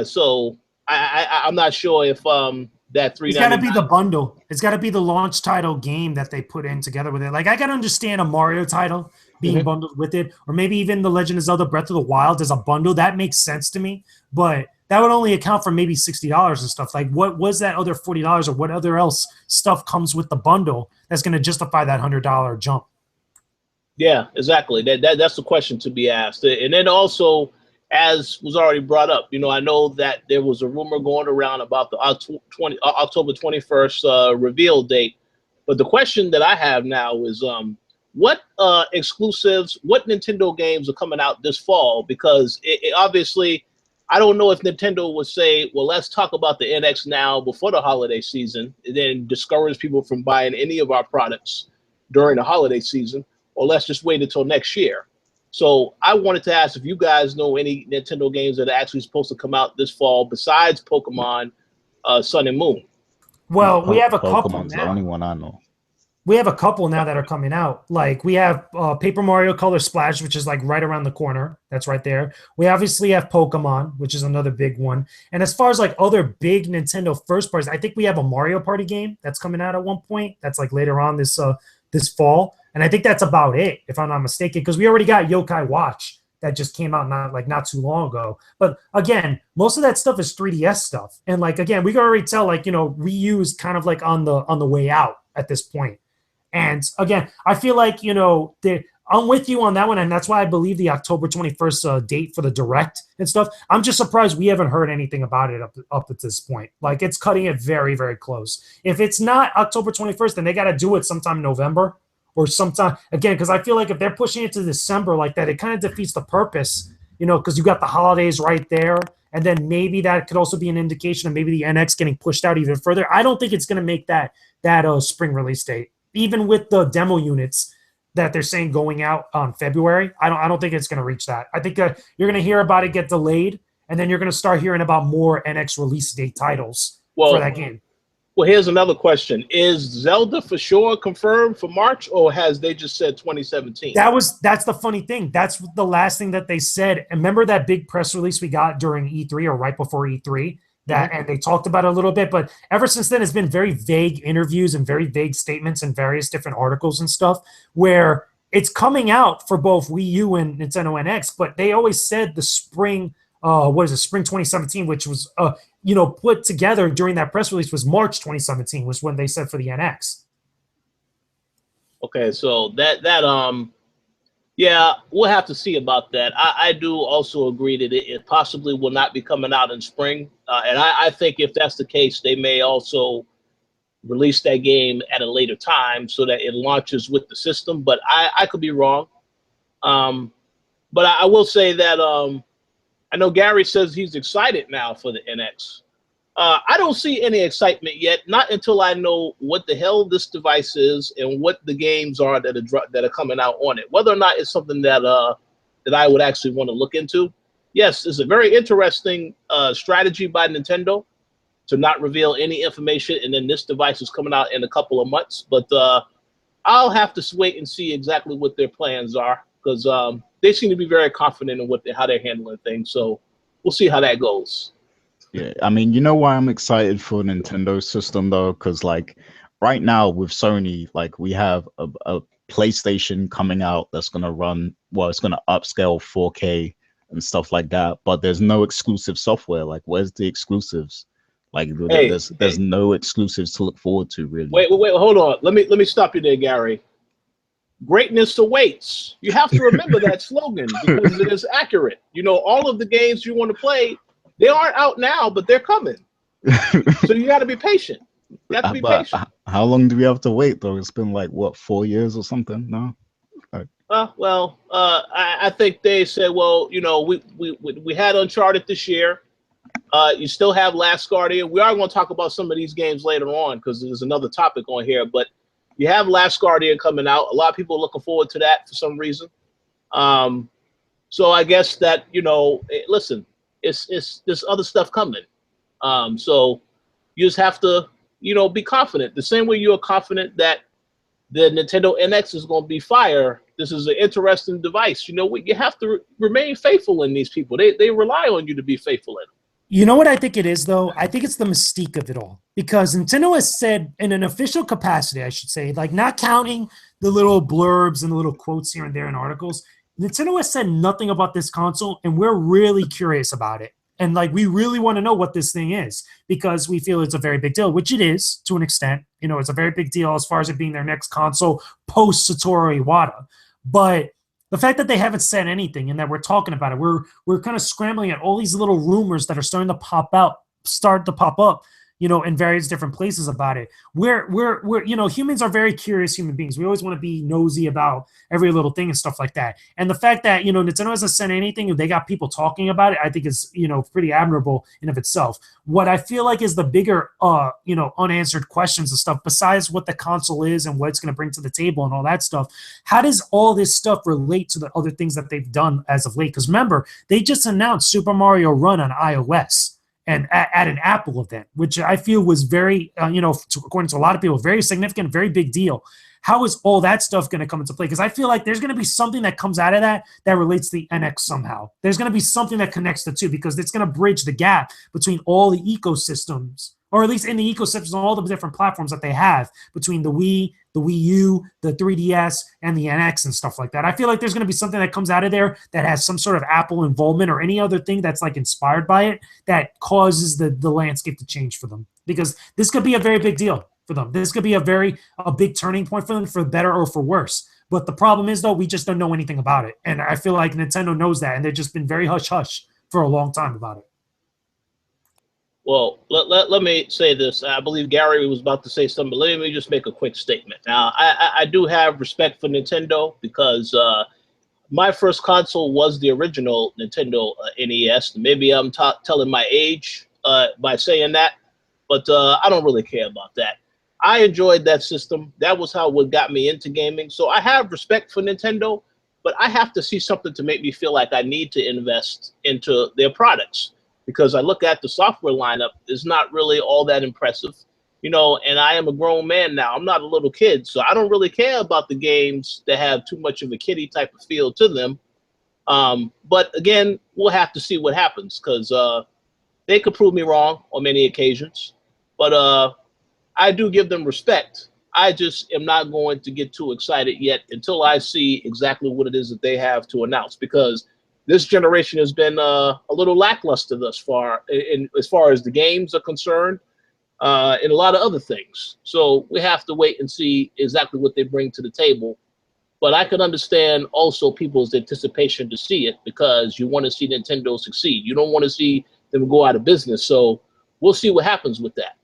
So I'm not sure if that $3.99. It's got to be the bundle. It's got to be the launch title game that they put in together with it. Like, I can understand a Mario title being bundled with it, or maybe even the Legend of Zelda Breath of the Wild as a bundle. That makes sense to me, but that would only account for maybe $60 and stuff. Like, what was that other $40, or what other else stuff comes with the bundle that's going to justify that $100 jump? Yeah, exactly. That's the question to be asked. And then also, as was already brought up, you know, I know that there was a rumor going around about the October 21st reveal date. But the question that I have now is, what exclusives, what Nintendo games are coming out this fall? Because it obviously, I don't know if Nintendo would say, well, let's talk about the NX now before the holiday season, and then discourage people from buying any of our products during the holiday season, or let's just wait until next year. So I wanted to ask if you guys know any Nintendo games that are actually supposed to come out this fall besides Pokemon Sun and Moon. Well, we have a couple now. Pokemon's the only one I know. We have a couple now that are coming out. Like, we have Paper Mario Color Splash, which is like right around the corner. That's right there. We obviously have Pokemon, which is another big one. And as far as like other big Nintendo first parties, I think we have a Mario Party game that's coming out at one point. That's like later on this fall. And I think that's about it, if I'm not mistaken, because we already got Yokai Watch that just came out not too long ago. But again, most of that stuff is 3DS stuff. And like, again, we can already tell, like, you know, Wii U is kind of like on the way out at this point. And again, I feel like, you know, I'm with you on that one, and that's why I believe the October 21st date for the Direct and stuff. I'm just surprised we haven't heard anything about it up at this point. Like, it's cutting it very, very close. If it's not October 21st, then they got to do it sometime in November or sometime, again, because I feel like if they're pushing it to December like that, it kind of defeats the purpose, you know, because you got the holidays right there. And then maybe that could also be an indication of maybe the NX getting pushed out even further. I don't think it's going to make that spring release date, even with the demo units that they're saying going out on February. I don't think it's going to reach that. I think you're going to hear about it get delayed, and then you're going to start hearing about more NX release date titles for that game. Well, here's another question. Is Zelda for sure confirmed for March, or has they just said 2017? That's the funny thing. That's the last thing that they said. And remember that big press release we got during E3 or right before E3? And they talked about it a little bit, but ever since then, it's been very vague interviews and very vague statements and various different articles and stuff where it's coming out for both Wii U and Nintendo NX, but they always said the spring, spring 2017, which was, put together during that press release was March 2017 was when they said for the NX. Okay, so yeah, we'll have to see about that. I do also agree that it possibly will not be coming out in spring. And I think if that's the case, they may also release that game at a later time so that it launches with the system. But I could be wrong. But I will say that I know Gary says he's excited now for the NX. I don't see any excitement yet, not until I know what the hell this device is and what the games are that are coming out on it. Whether or not it's something that I would actually want to look into. Yes, it's a very interesting strategy by Nintendo to not reveal any information, and then this device is coming out in a couple of months. But I'll have to wait and see exactly what their plans are, because they seem to be very confident in how they're handling things. So we'll see how that goes. Yeah, I mean, you know why I'm excited for Nintendo system though? Because like right now with Sony, like we have a PlayStation coming out that's gonna run, well, it's gonna upscale 4K and stuff like that, but there's no exclusive software. Like, where's the exclusives? Like, there's no exclusives to look forward to, really. Wait, hold on. Let me stop you there, Gary. Greatness awaits. You have to remember that slogan because it is accurate. You know, all of the games you want to play, they aren't out now, but they're coming. So you got to be patient. You have to be patient. How long do we have to wait, though? It's been like, what, 4 years or something? No? I think they said, well, you know, we had Uncharted this year. You still have Last Guardian. We are going to talk about some of these games later on because there's another topic on here. But you have Last Guardian coming out. A lot of people are looking forward to that for some reason. So I guess that, listen, it's there's other stuff coming. So you just have to, be confident. The same way you're confident that the Nintendo NX is going to be fire. This is an interesting device. You have to remain faithful in these people. They rely on you to be faithful in them. You know what I think it is, though? I think it's the mystique of it all. Because Nintendo has said, in an official capacity, I should say, like not counting the little blurbs and the little quotes here and there in articles, Nintendo has said nothing about this console, and we're really curious about it. And like, we really want to know what this thing is because we feel it's a very big deal, which it is to an extent. It's a very big deal as far as it being their next console post Satoru Iwata. But the fact that they haven't said anything and that we're talking about it, we're kind of scrambling at all these little rumors that are starting to pop up, in various different places about it. We're humans are very curious human beings. We always want to be nosy about every little thing and stuff like that. And the fact that, Nintendo hasn't said anything and they got people talking about it, I think is, pretty admirable in of itself. What I feel like is the bigger, unanswered questions and stuff, besides what the console is and what it's going to bring to the table and all that stuff, how does all this stuff relate to the other things that they've done as of late? Because remember, they just announced Super Mario Run on iOS. And at an Apple event, which I feel was very, according to a lot of people, very significant, very big deal. How is all that stuff going to come into play? Because I feel like there's going to be something that comes out of that relates to the NX somehow. There's going to be something that connects the two because it's going to bridge the gap between all the ecosystems, or at least in the ecosystems, all the different platforms that they have between the Wii, the Wii U, the 3DS, and the NX and stuff like that. I feel like there's going to be something that comes out of there that has some sort of Apple involvement or any other thing that's like inspired by it that causes the landscape to change for them. Because this could be a very big deal for them. This could be a big turning point for them, for better or for worse. But the problem is, though, we just don't know anything about it. And I feel like Nintendo knows that, and they've just been very hush-hush for a long time about it. Well, let me say this. I believe Gary was about to say something, but let me just make a quick statement. Now, I do have respect for Nintendo because my first console was the original Nintendo NES. Maybe I'm telling my age by saying that, but I don't really care about that. I enjoyed that system. That was what got me into gaming. So I have respect for Nintendo, but I have to see something to make me feel like I need to invest into their products. Because I look at the software lineup, it's not really all that impressive, and I am a grown man now. I'm not a little kid, so I don't really care about the games that have too much of a kiddie type of feel to them. But again, we'll have to see what happens because they could prove me wrong on many occasions. But I do give them respect. I just am not going to get too excited yet until I see exactly what it is that they have to announce because this generation has been a little lackluster thus far, as far as the games are concerned, and a lot of other things. So we have to wait and see exactly what they bring to the table. But I can understand also people's anticipation to see it because you want to see Nintendo succeed. You don't want to see them go out of business. So we'll see what happens with that.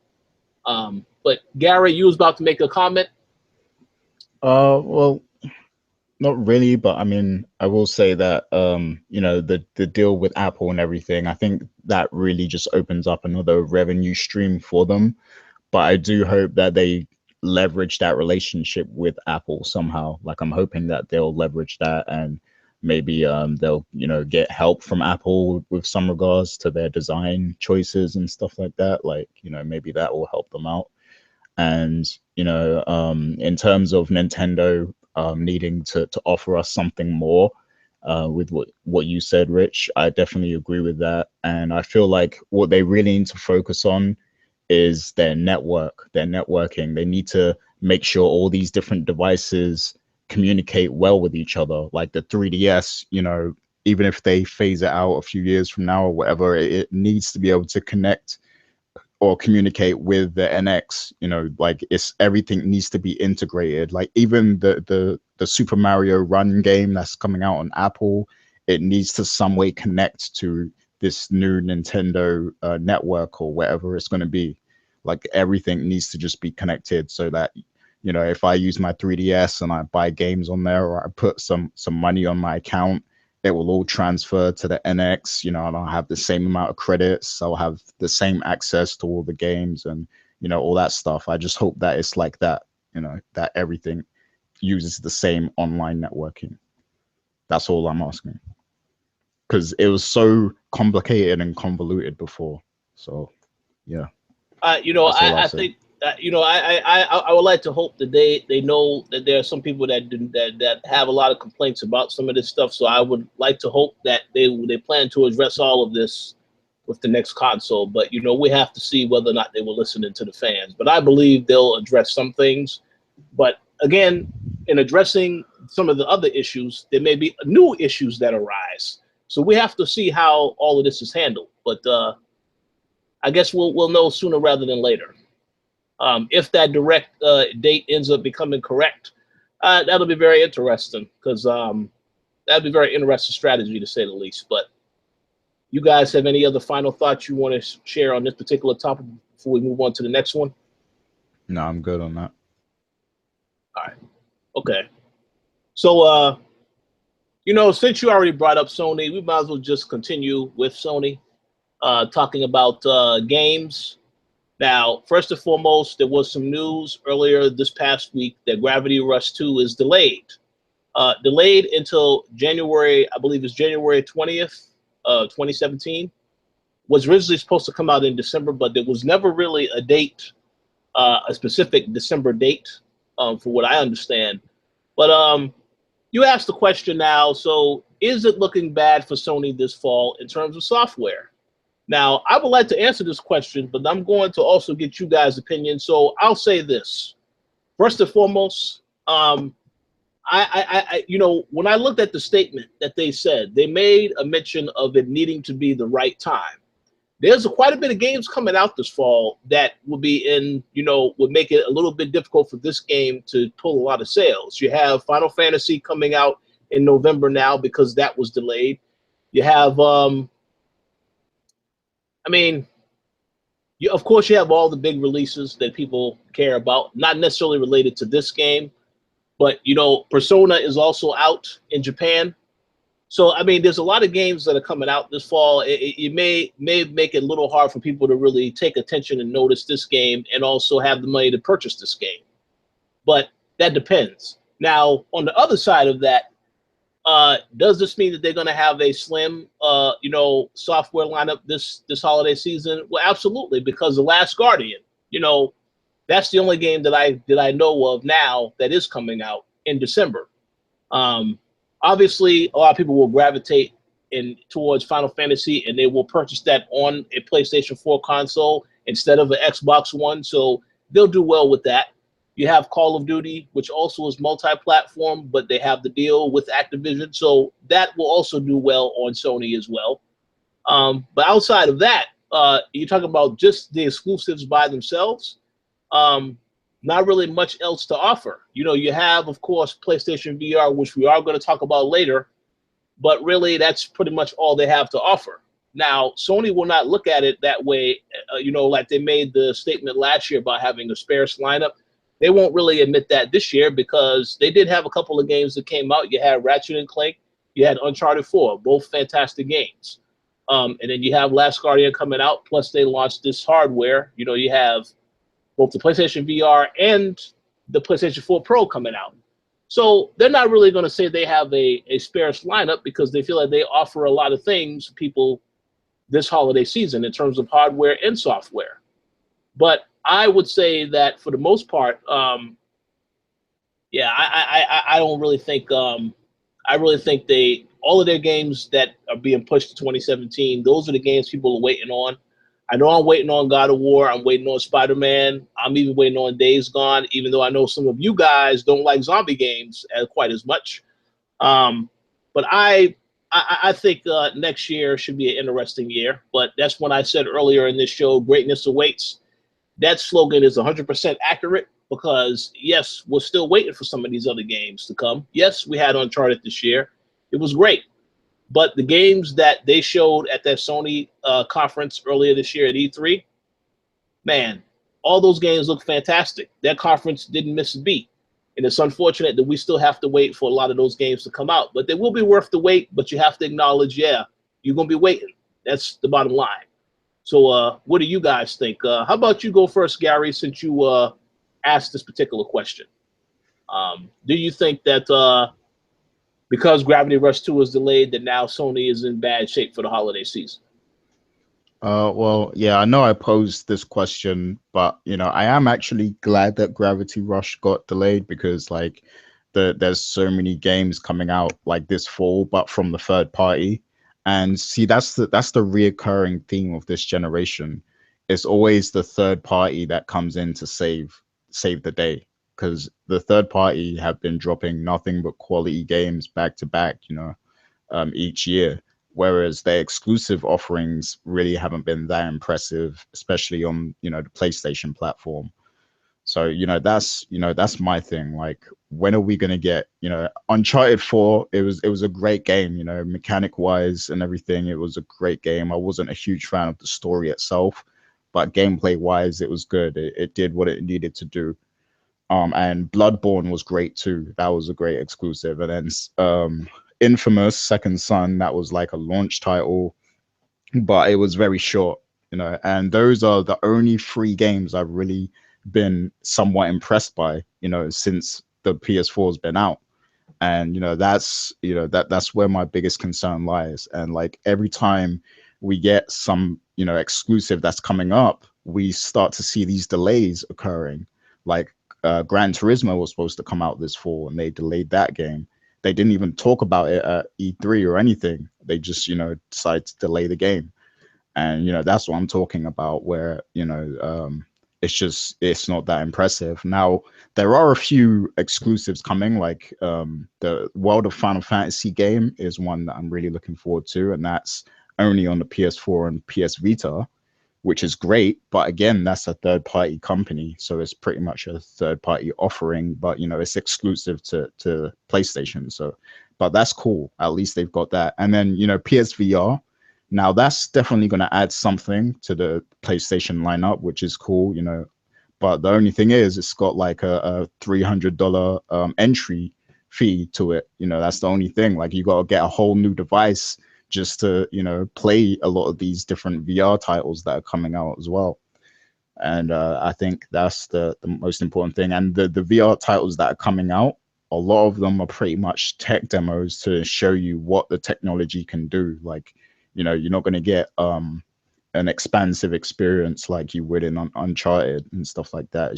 But Gary, you was about to make a comment. Well, not really, but I mean, I will say that the deal with Apple and everything, I think that really just opens up another revenue stream for them. But I do hope that they leverage that relationship with Apple somehow. Like I'm hoping that they'll leverage that and maybe they'll get help from Apple with some regards to their design choices and stuff like that. Like maybe that will help them out. And in terms of Nintendo needing to offer us something more with what you said, Rich, I definitely agree with that. And I feel like what they really need to focus on is their networking. They need to make sure all these different devices communicate well with each other. Like the 3DS, even if they phase it out a few years from now or whatever, it needs to be able to connect or communicate with the NX, like everything needs to be integrated. Like even the Super Mario Run game that's coming out on Apple, it needs to some way connect to this new Nintendo network or whatever it's going to be. Like everything needs to just be connected so that, if I use my 3DS and I buy games on there or I put some money on my account, it will all transfer to the NX, and I'll have the same amount of credits. I'll have the same access to all the games and, all that stuff. I just hope that it's like that, that everything uses the same online networking. That's all I'm asking. because it was so complicated and convoluted before. So, yeah. You know, I think you know, I would like to hope that they know that there are some people that have a lot of complaints about some of this stuff. So I would like to hope that they plan to address all of this with the next console. But you know, we have to see whether or not they were listening to the fans. But I believe they'll address some things. But again, in addressing some of the other issues, there may be new issues that arise. So we have to see how all of this is handled. But I guess we'll know sooner rather than later. If that direct date ends up becoming correct, that'll be very interesting because that'd be very interesting strategy to say the least. But you guys have any other final thoughts you want to share on this particular topic before we move on to the next one? No, I'm good on that. All right. Okay. So, you know, since you already brought up Sony, we might as well just continue with Sony, talking about games. Now, first and foremost, there was some news earlier this past week that Gravity Rush 2 is delayed. Delayed until January, I believe it's January 20th, 2017. Was originally supposed to come out in December, but there was never really a date, a specific December date, for what I understand. But you asked the question now, so is it looking bad for Sony this fall in terms of software? Now, I would like to answer this question, but I'm going to also get you guys' opinion. So I'll say this. First and foremost, you know, when I looked at the statement that they said, they made a mention of it needing to be the right time. There's quite a bit of games coming out this fall that will be in, you know, would make it a little bit difficult for this game to pull a lot of sales. You have Final Fantasy coming out in November now because that was delayed. You have, I mean, of course, you have all the big releases that people care about, not necessarily related to this game, but, you know, Persona is also out in Japan. So, I mean, there's a lot of games that are coming out this fall. It may make it a little hard for people to really take attention and notice this game and also have the money to purchase this game. But that depends. Now, on the other side of that, does this mean that they're going to have a slim, you know, software lineup this holiday season? Well, absolutely, because The Last Guardian, you know, that's the only game that I know of now that is coming out in December. Obviously, a lot of people will gravitate towards Final Fantasy, and they will purchase that on a PlayStation 4 console instead of an Xbox One, so they'll do well with that. You have Call of Duty, which also is multi-platform, but they have the deal with Activision, so that will also do well on Sony as well. But outside of that, you're talking about just the exclusives by themselves. Not really much else to offer. You know, you have, of course, PlayStation VR, which we are going to talk about later, but really that's pretty much all they have to offer. Now, Sony will not look at it that way, you know, like they made the statement last year about having a sparse lineup. They won't really admit that this year because they did have a couple of games that came out. You had Ratchet and Clank, you had Uncharted 4, both fantastic games. And then you have Last Guardian coming out, plus they launched this hardware. You know, you have both the PlayStation VR and the PlayStation 4 Pro coming out. So they're not really going to say they have a sparse lineup because they feel like they offer a lot of things to people this holiday season in terms of hardware and software. But I would say that for the most part, yeah, I don't really think, I really think all of their games that are being pushed to 2017, those are the games people are waiting on. I know I'm waiting on God of War. I'm waiting on Spider-Man. I'm even waiting on Days Gone, even though I know some of you guys don't like zombie games quite as much. But I think next year should be an interesting year. But that's when I said earlier in this show, greatness awaits. That slogan is 100% accurate because, yes, we're still waiting for some of these other games to come. Yes, we had Uncharted this year. It was great. But the games that they showed at that Sony conference earlier this year at E3, man, all those games look fantastic. That conference didn't miss a beat. And it's unfortunate that we still have to wait for a lot of those games to come out. But they will be worth the wait, but you have to acknowledge, yeah, you're going to be waiting. That's the bottom line. So what do you guys think? How about you go first, Gary, since you asked this particular question? Do you think that because Gravity Rush 2 was delayed, that now Sony is in bad shape for the holiday season? Well, yeah, I know I posed this question, but I am actually glad that Gravity Rush got delayed because like there's so many games coming out like this fall, but from the third party. And see, that's the reoccurring theme of this generation. It's always the third party that comes in to save the day because the third party have been dropping nothing but quality games back to back, each year. Whereas their exclusive offerings really haven't been that impressive, especially on the PlayStation platform. So that's my thing. Like, when are we gonna get Uncharted 4? It was a great game, mechanic wise and everything. It was a great game. I wasn't a huge fan of the story itself, but gameplay wise, it was good. It did what it needed to do. And Bloodborne was great too. That was a great exclusive. And then Infamous Second Son, that was like a launch title, but it was very short, and those are the only 3 games I've really been somewhat impressed by, since the PS4 has been out. And that's where my biggest concern lies. And like every time we get some exclusive that's coming up, we start to see these delays occurring. Like Gran Turismo was supposed to come out this fall and they delayed that game. They didn't even talk about it at E3 or anything. They just, decided to delay the game. And, that's what I'm talking about, where, it's not that impressive. Now, there are a few exclusives coming, like the World of Final Fantasy game is one that I'm really looking forward to. And that's only on the PS4 and PS Vita, which is great. But again, that's a third party company. So it's pretty much a third party offering, but it's exclusive to PlayStation. So, but that's cool. At least they've got that. And then, PSVR. Now that's definitely going to add something to the PlayStation lineup, which is cool, but the only thing is it's got like a $300 entry fee to it. That's the only thing. Like, you got to get a whole new device just to play a lot of these different VR titles that are coming out as well. And I think that's the most important thing. And the VR titles that are coming out, a lot of them are pretty much tech demos to show you what the technology can do. Like, you're not going to get an expansive experience like you would in Uncharted and stuff like that.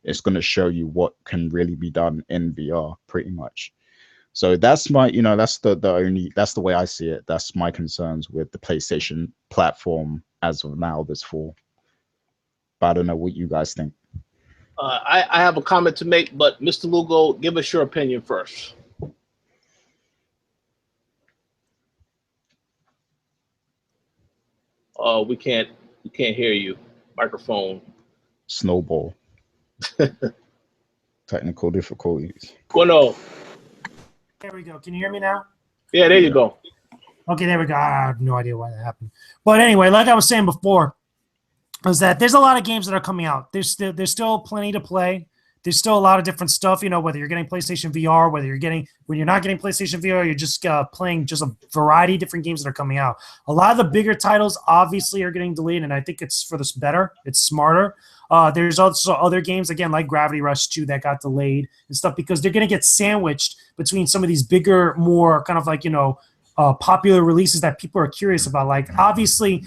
It's going to show you what can really be done in VR pretty much. So that's my, that's the way I see it. That's my concerns with the PlayStation platform as of now this fall. But I don't know what you guys think. I have a comment to make, but Mr. Lugo, give us your opinion first. We can't hear you. Microphone. Snowball. Technical difficulties. Well, no. There we go. Can you hear me now? Yeah, there you go. Okay, there we go. I have no idea why that happened. But anyway, like I was saying before, is that there's a lot of games that are coming out. There's still plenty to play. There's still a lot of different stuff, whether you're getting PlayStation VR, when you're not getting PlayStation VR, you're just playing just a variety of different games that are coming out. A lot of the bigger titles obviously are getting delayed, and I think it's for this better. It's smarter. There's also other games, again, like Gravity Rush 2 that got delayed and stuff because they're going to get sandwiched between some of these bigger, more kind of like, popular releases that people are curious about. Like, obviously,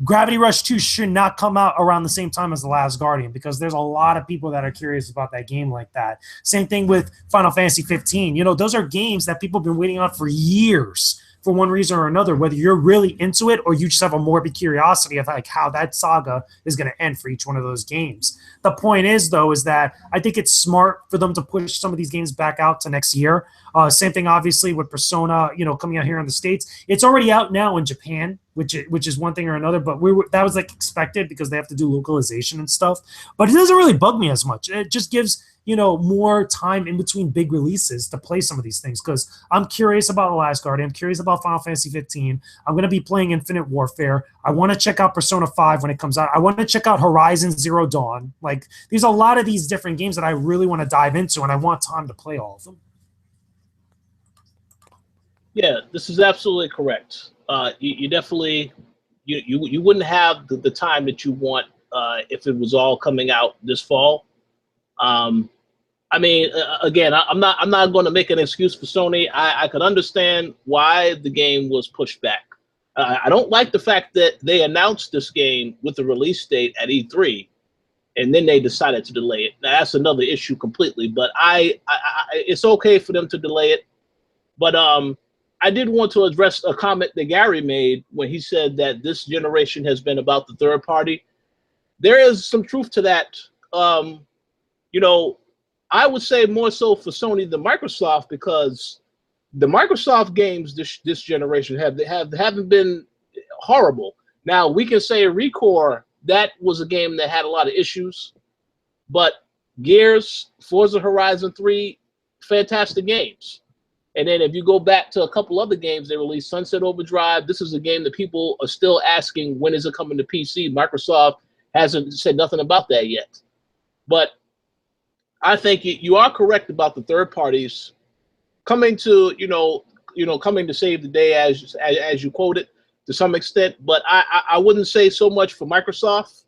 Gravity Rush 2 should not come out around the same time as The Last Guardian because there's a lot of people that are curious about that game like that. Same thing with Final Fantasy 15. Those are games that people have been waiting on for years for one reason or another, whether you're really into it or you just have a morbid curiosity of like how that saga is going to end for each one of those games. The point is, though, is that I think it's smart for them to push some of these games back out to next year. Same thing, obviously, with Persona, coming out here in the States. It's already out now in Japan, which is one thing or another, but that was like expected because they have to do localization and stuff. But it doesn't really bug me as much. It just gives more time in between big releases to play some of these things because I'm curious about The Last Guardian. I'm curious about Final Fantasy 15. I'm going to be playing Infinite Warfare. I want to check out Persona 5 when it comes out. I want to check out Horizon Zero Dawn. Like, there's a lot of these different games that I really want to dive into, and I want time to play all of them. Yeah, this is absolutely correct. You definitely you wouldn't have the time that you want if it was all coming out this fall. I mean, again, I'm not going to make an excuse for Sony. I could understand why the game was pushed back. I don't like the fact that they announced this game with the release date at E3, and then they decided to delay it. Now, that's another issue completely. But it's okay for them to delay it. But I did want to address a comment that Gary made when he said that this generation has been about the third party. There is some truth to that. You know, I would say more so for Sony than Microsoft, because the Microsoft games this generation haven't been horrible. Now we can say Recore, that was a game that had a lot of issues, but Gears, Forza Horizon 3, fantastic games. And then if you go back to a couple other games they released, Sunset Overdrive, this is a game that people are still asking, when is it coming to PC? Microsoft hasn't said nothing about that yet. But I think you are correct about the third parties coming to, coming to save the day, as you quoted, to some extent. But I wouldn't say so much for Microsoft.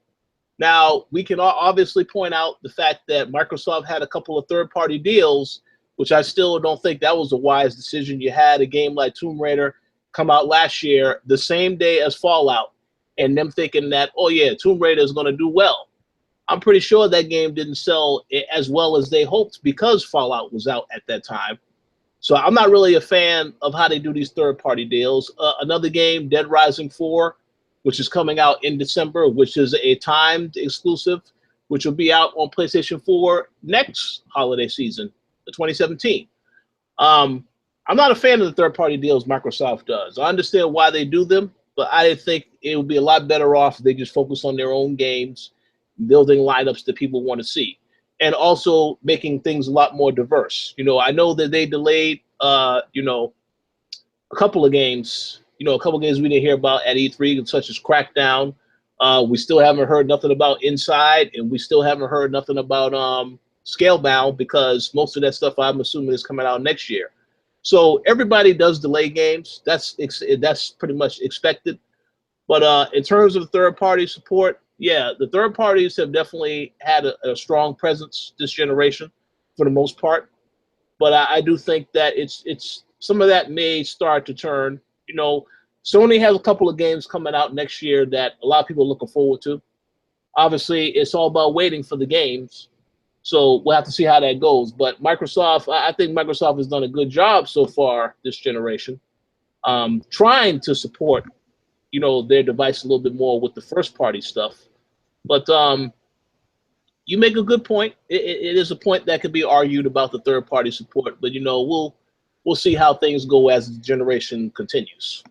Now, we can obviously point out the fact that Microsoft had a couple of third-party deals, which I still don't think that was a wise decision. You had a game like Tomb Raider come out last year, the same day as Fallout, and them thinking that, oh yeah, Tomb Raider is going to do well. I'm pretty sure that game didn't sell as well as they hoped because Fallout was out at that time. So I'm not really a fan of how they do these third-party deals. Another game, Dead Rising 4, which is coming out in December, which is a timed exclusive, which will be out on PlayStation 4 next holiday season, 2017. I'm not a fan of the third-party deals Microsoft does. I understand why they do them, but I think it would be a lot better off if they just focus on their own games, building lineups that people want to see, and also making things a lot more diverse. I know that they delayed, a couple of games, a couple of games we didn't hear about at E3, such as Crackdown. We still haven't heard nothing about Inside, and we still haven't heard nothing about Scalebound, because most of that stuff I'm assuming is coming out next year. So everybody does delay games. That's pretty much expected. But in terms of third-party support, yeah, the third parties have definitely had a strong presence this generation for the most part. But I do think that it's some of that may start to turn. Sony has a couple of games coming out next year that a lot of people are looking forward to. Obviously, it's all about waiting for the games. So we'll have to see how that goes. But Microsoft, I think Microsoft has done a good job so far this generation, trying to support, their device a little bit more with the first party stuff. But you make a good point. It is a point that could be argued about the third party support. But we'll see how things go as the generation continues.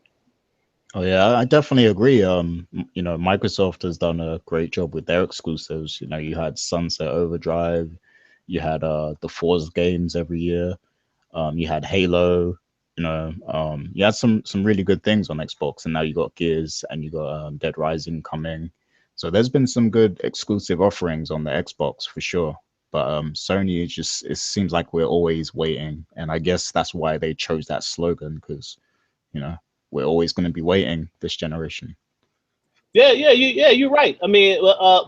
Oh yeah, I definitely agree. Microsoft has done a great job with their exclusives. You had Sunset Overdrive, you had the Forza games every year, you had Halo. You had some really good things on Xbox, and now you got Gears and you got Dead Rising coming. So there's been some good exclusive offerings on the Xbox for sure. But Sony, it seems like we're always waiting, and I guess that's why they chose that slogan, because we're always going to be waiting this generation. Yeah, you're right. I mean,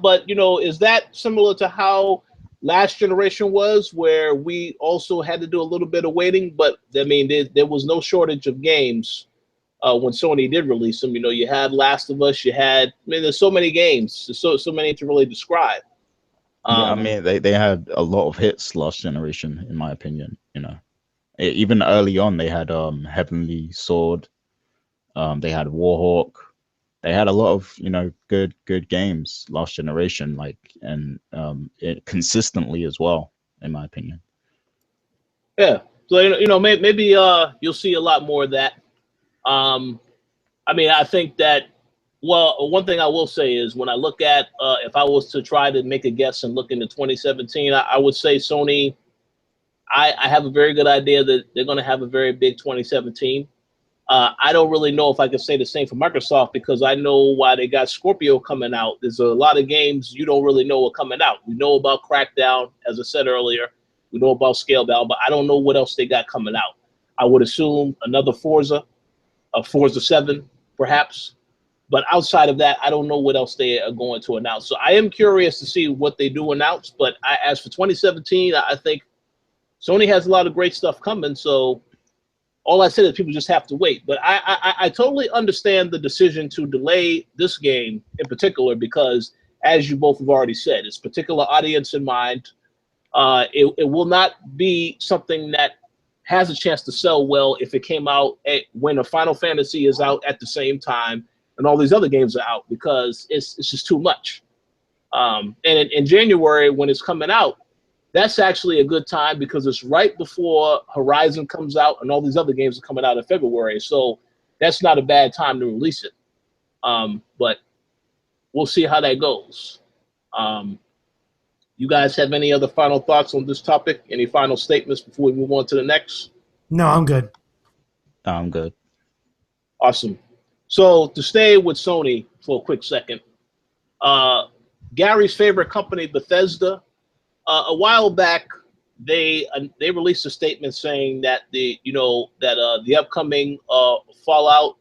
but is that similar to how last generation was, where we also had to do a little bit of waiting? But I mean, there was no shortage of games when Sony did release them. You had Last of Us. There's so many games. There's so many to really describe. Yeah, I mean, they had a lot of hits last generation, in my opinion. Even early on, they had Heavenly Sword. They had Warhawk. They had a lot of good games last generation, and consistently as well, in my opinion. Yeah, so maybe you'll see a lot more of that. I mean, I think that, well, one thing I will say is, when I look at if I was to try to make a guess and look into 2017, I would say Sony. I have a very good idea that they're going to have a very big 2017. I don't really know if I could say the same for Microsoft, because I know why they got Scorpio coming out. There's a lot of games you don't really know are coming out. We know about Crackdown, as I said earlier. We know about Scalebound, but I don't know what else they got coming out. I would assume another Forza, a Forza 7, perhaps. But outside of that, I don't know what else they are going to announce. So I am curious to see what they do announce. But as for 2017, I think Sony has a lot of great stuff coming, so all I said is people just have to wait. But I totally understand the decision to delay this game in particular because, as you both have already said, it's particular audience in mind. It will not be something that has a chance to sell well if it came out when a Final Fantasy is out at the same time and all these other games are out, because it's just too much. And in January, when it's coming out, that's actually a good time because it's right before Horizon comes out and all these other games are coming out in February. So that's not a bad time to release it. But we'll see how that goes. You guys have any other final thoughts on this topic? Any final statements before we move on to the next? No, I'm good. I'm good. Awesome. So to stay with Sony for a quick second, Gary's favorite company, Bethesda, a while back they released a statement saying that the upcoming Fallout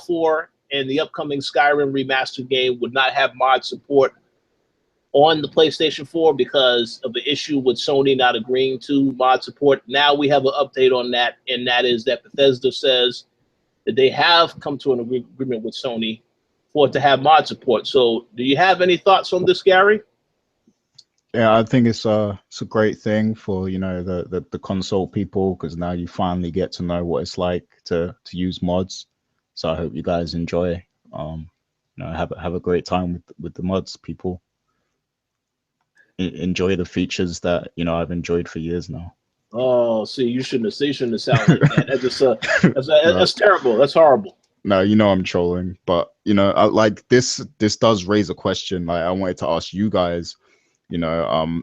4 and the upcoming Skyrim remastered game would not have mod support on the PlayStation 4 because of the issue with Sony not agreeing to mod support. Now we have an update on that, and that is that Bethesda says that they have come to an agreement with Sony for it to have mod support. So do you have any thoughts on this, Gary? Yeah, I think it's a great thing for, you know, the console people, because now you finally get to know what it's like to use mods. So I hope you guys enjoy. Have a great time with the mods, people. Enjoy the features that, you know, I've enjoyed for years now. Oh, see, you shouldn't have sounded like that. That's just that's terrible. That's horrible. No, you know I'm trolling, but you know, like this does raise a question. Like I wanted to ask you guys, you know,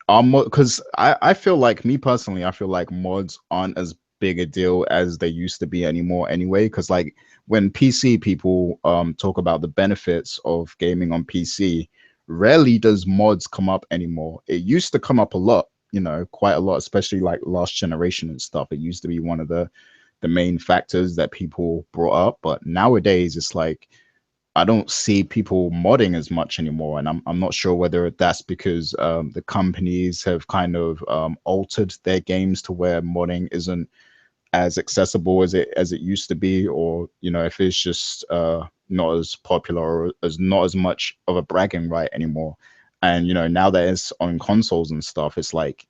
because I feel like, me personally, I feel like mods aren't as big a deal as they used to be anymore anyway. Because like when PC people talk about the benefits of gaming on PC, rarely does mods come up anymore. It used to come up a lot, you know, quite a lot, especially like last generation and stuff. It used to be one of the main factors that people brought up, but nowadays it's like I don't see people modding as much anymore, and I'm not sure whether that's because the companies have kind of altered their games to where modding isn't as accessible as it used to be, or you know, if it's just not as popular or as not as much of a bragging right anymore. And you know, now that it's on consoles and stuff, it's like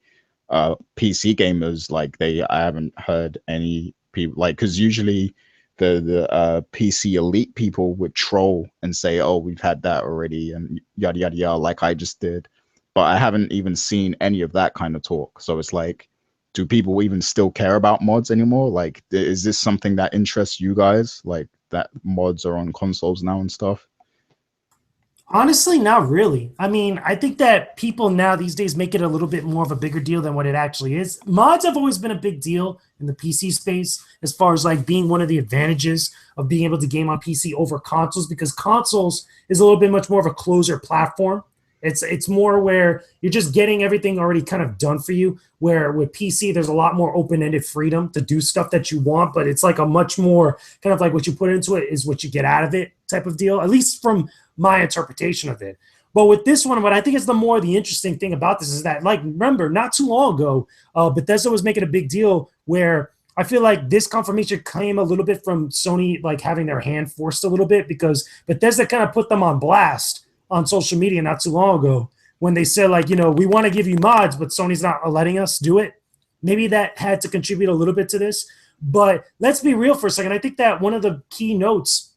PC gamers, like I haven't heard any people, like, because usually the PC elite people would troll and say, oh, we've had that already and yada yada yada, like I just did, but I haven't even seen any of that kind of talk. So it's like, do people even still care about mods anymore? Like, is this something that interests you guys, like that mods are on consoles now and stuff? Honestly, not really. I mean, I think that people now these days make it a little bit more of a bigger deal than what it actually is. Mods have always been a big deal in the PC space as far as like being one of the advantages of being able to game on PC over consoles, because consoles is a little bit much more of a closer platform. It's more where you're just getting everything already kind of done for you, where with PC, there's a lot more open-ended freedom to do stuff that you want, but it's like a much more kind of like what you put into it is what you get out of it type of deal, at least from my interpretation of it. But with this one, what I think is the interesting thing about this is that, like, remember, not too long ago, Bethesda was making a big deal where I feel like this confirmation came a little bit from Sony, like having their hand forced a little bit, because Bethesda kind of put them on blast on social media not too long ago when they said, like, you know, we want to give you mods, but Sony's not letting us do it. Maybe that had to contribute a little bit to this. But let's be real for a second. I think that one of the key notes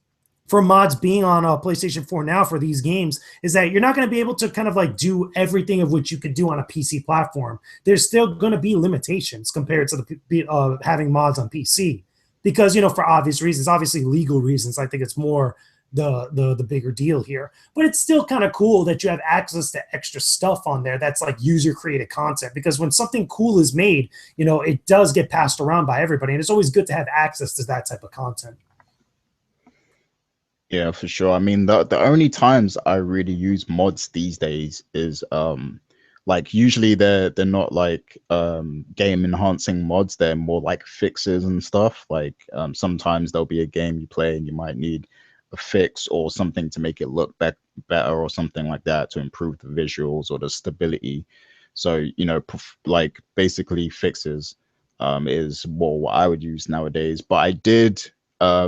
for mods being on a PlayStation 4 now for these games is that you're not going to be able to kind of like do everything of what you could do on a PC platform. There's still going to be limitations compared to the having mods on PC, because, you know, for obvious reasons, obviously legal reasons. I think it's more the bigger deal here, but it's still kind of cool that you have access to extra stuff on there that's like user created content, because when something cool is made, you know, it does get passed around by everybody, and it's always good to have access to that type of content. Yeah, for sure. I mean, the only times I really use mods these days is like usually they're not like game enhancing mods. They're more like fixes and stuff. Like sometimes there'll be a game you play and you might need a fix or something to make it look better or something like that, to improve the visuals or the stability. So, you know, like basically fixes is more what I would use nowadays. But I did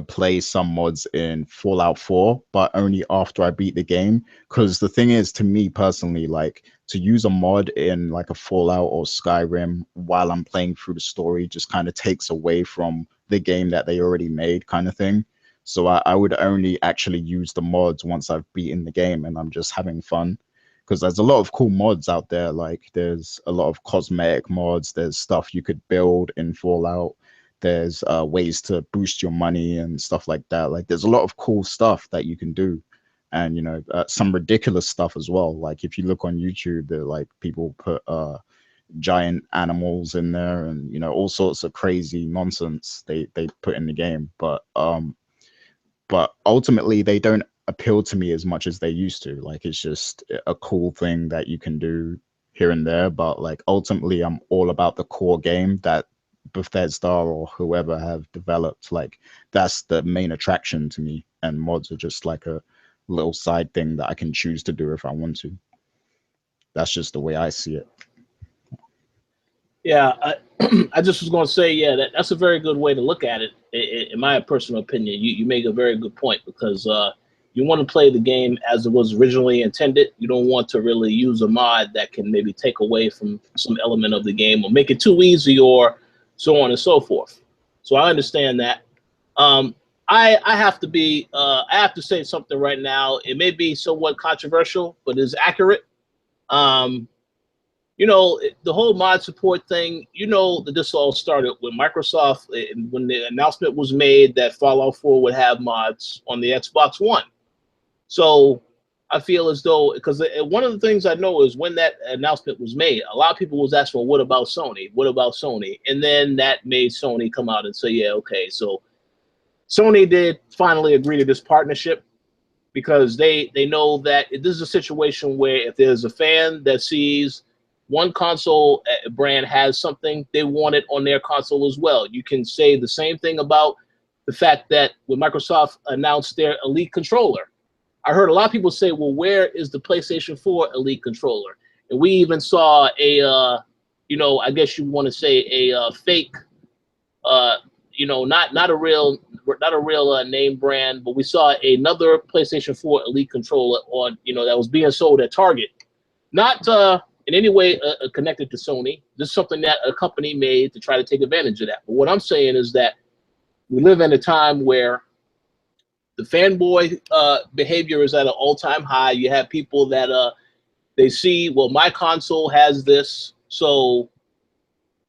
play some mods in Fallout 4, but only after I beat the game. Because the thing is, to me personally, like to use a mod in like a Fallout or Skyrim while I'm playing through the story just kind of takes away from the game that they already made, kind of thing. So I would only actually use the mods once I've beaten the game and I'm just having fun. Because there's a lot of cool mods out there. Like there's a lot of cosmetic mods. There's stuff you could build in Fallout. There's ways to boost your money and stuff like that. Like there's a lot of cool stuff that you can do. And, you know, some ridiculous stuff as well. Like if you look on YouTube, they're like people put giant animals in there and, you know, all sorts of crazy nonsense they put in the game. But ultimately they don't appeal to me as much as they used to. Like it's just a cool thing that you can do here and there, but like ultimately I'm all about the core game that Bethesda or whoever have developed. Like that's the main attraction to me, and mods are just like a little side thing that I can choose to do if I want to. That's just the way I see it. Yeah, I just was going to say, yeah, that's a very good way to look at it. In my personal opinion, you make a very good point, because you want to play the game as it was originally intended. You don't want to really use a mod that can maybe take away from some element of the game or make it too easy or so on and so forth. So I understand that. I have to say something right now. It may be somewhat controversial, but it's accurate. You know, the whole mod support thing, you know, that this all started with Microsoft when the announcement was made that Fallout 4 would have mods on the Xbox One. So I feel as though, because one of the things I know is when that announcement was made, a lot of people was asking, well, what about Sony? What about Sony? And then that made Sony come out and say, yeah, okay. So Sony did finally agree to this partnership, because they know that this is a situation where if there's a fan that sees one console brand has something, they want it on their console as well. You can say the same thing about the fact that when Microsoft announced their Elite controller, I heard a lot of people say, well, where is the PlayStation 4 Elite controller? And we even saw a, you know, I guess you want to say a fake, you know, not a real name brand, but we saw another PlayStation 4 Elite controller on, you know, that was being sold at Target. Not in any way connected to Sony. This is something that a company made to try to take advantage of that. But what I'm saying is that we live in a time where the fanboy behavior is at an all-time high. You have people that they see, well, my console has this, so,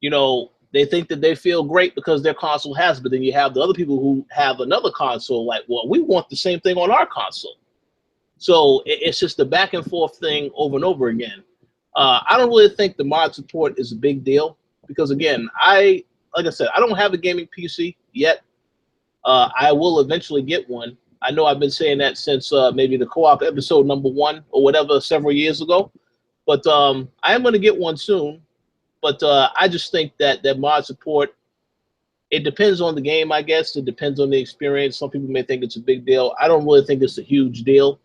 you know, they think that they feel great because their console has it. But then you have the other people who have another console, like, well, we want the same thing on our console. So it's just a back and forth thing over and over again. I don't really think the mod support is a big deal, because again, like I said, I don't have a gaming PC yet. I will eventually get one. I know I've been saying that since maybe the co-op episode #1 or whatever several years ago. But I am going to get one soon. But I just think that mod support, it depends on the game, I guess. It depends on the experience. Some people may think it's a big deal. I don't really think it's a huge deal.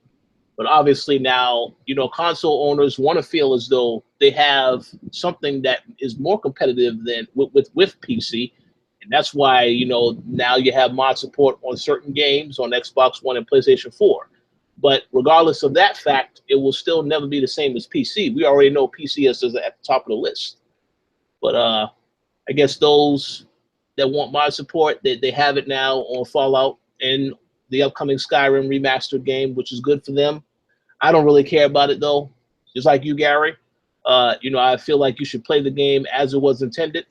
But obviously now, you know, console owners want to feel as though they have something that is more competitive than with PC. And that's why, you know, now you have mod support on certain games on Xbox One and PlayStation 4. But regardless of that fact, it will still never be the same as PC. We already know PC is at the top of the list. But I guess those that want mod support, they have it now on Fallout and the upcoming Skyrim remastered game, which is good for them. I don't really care about it, though. Just like you, Gary. You know, I feel like you should play the game as it was intended.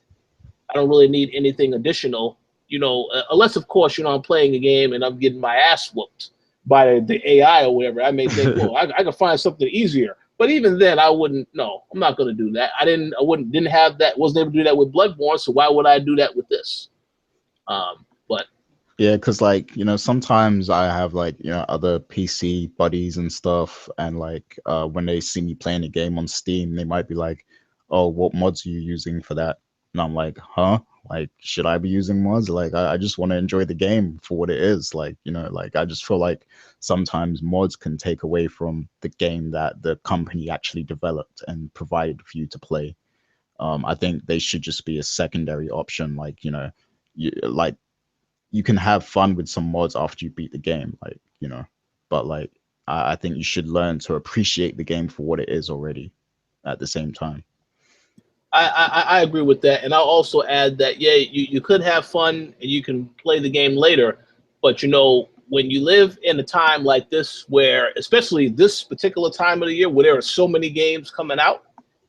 I don't really need anything additional, you know, unless, of course, you know, I'm playing a game and I'm getting my ass whooped by the AI or whatever. I may think, well, I can find something easier. But even then, I wouldn't. No, I'm not going to do that. Didn't have that. Wasn't able to do that with Bloodborne. So why would I do that with this? But yeah, because like, you know, sometimes I have like, you know, other PC buddies and stuff, and like when they see me playing a game on Steam, they might be like, oh, what mods are you using for that? And I'm like, huh? Like, should I be using mods? Like, I just want to enjoy the game for what it is. Like, you know, like I just feel like sometimes mods can take away from the game that the company actually developed and provided for you to play. I think they should just be a secondary option. Like, you know, you can have fun with some mods after you beat the game, like, you know, but like I think you should learn to appreciate the game for what it is already at the same time. I agree with that, and I'll also add that you could have fun and you can play the game later, but you know, when you live in a time like this, where especially this particular time of the year where there are so many games coming out,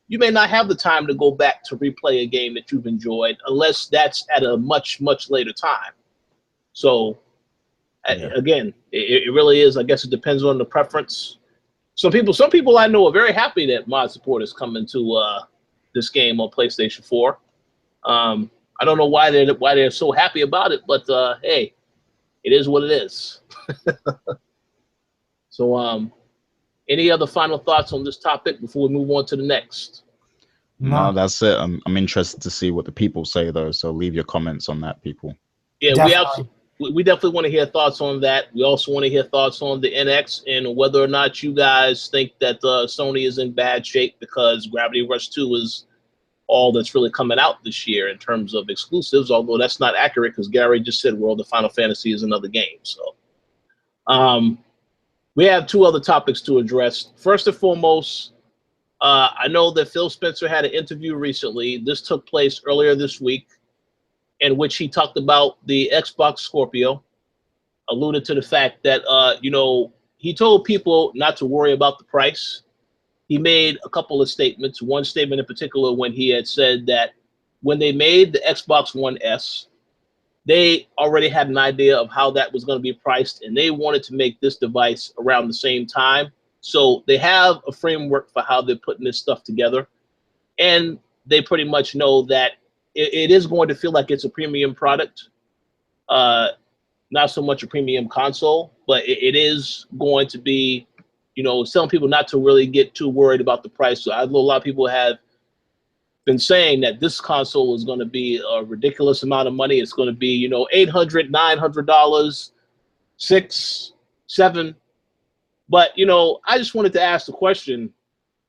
you may not have the time to go back to replay a game that you've enjoyed unless that's at a much later time. So again, it really is. I guess it depends on the preference. Some people I know are very happy that mod support is coming to this game on PlayStation 4. I don't know why they're so happy about it, but hey, it is what it is. So, any other final thoughts on this topic before we move on to the next? No, that's it. I'm interested to see what the people say though. So leave your comments on that, people. Yeah, we definitely want to hear thoughts on that. We also want to hear thoughts on the NX and whether or not you guys think that Sony is in bad shape because Gravity Rush 2 is all that's really coming out this year in terms of exclusives, although that's not accurate because Gary just said World of Final Fantasy is another game. So we have two other topics to address. First and foremost, I know that Phil Spencer had an interview recently. This took place earlier this week, in which he talked about the Xbox Scorpio, alluded to the fact that, you know, he told people not to worry about the price. He made a couple of statements. One statement in particular when he had said that when they made the Xbox One S, they already had an idea of how that was going to be priced, and they wanted to make this device around the same time. So they have a framework for how they're putting this stuff together, and they pretty much know that it is going to feel like it's a premium product, not so much a premium console, but it is going to be, you know, telling people not to really get too worried about the price. So I know a lot of people have been saying that this console is going to be a ridiculous amount of money. It's going to be, you know, $800, $900, $600, $700. But, you know, I just wanted to ask the question.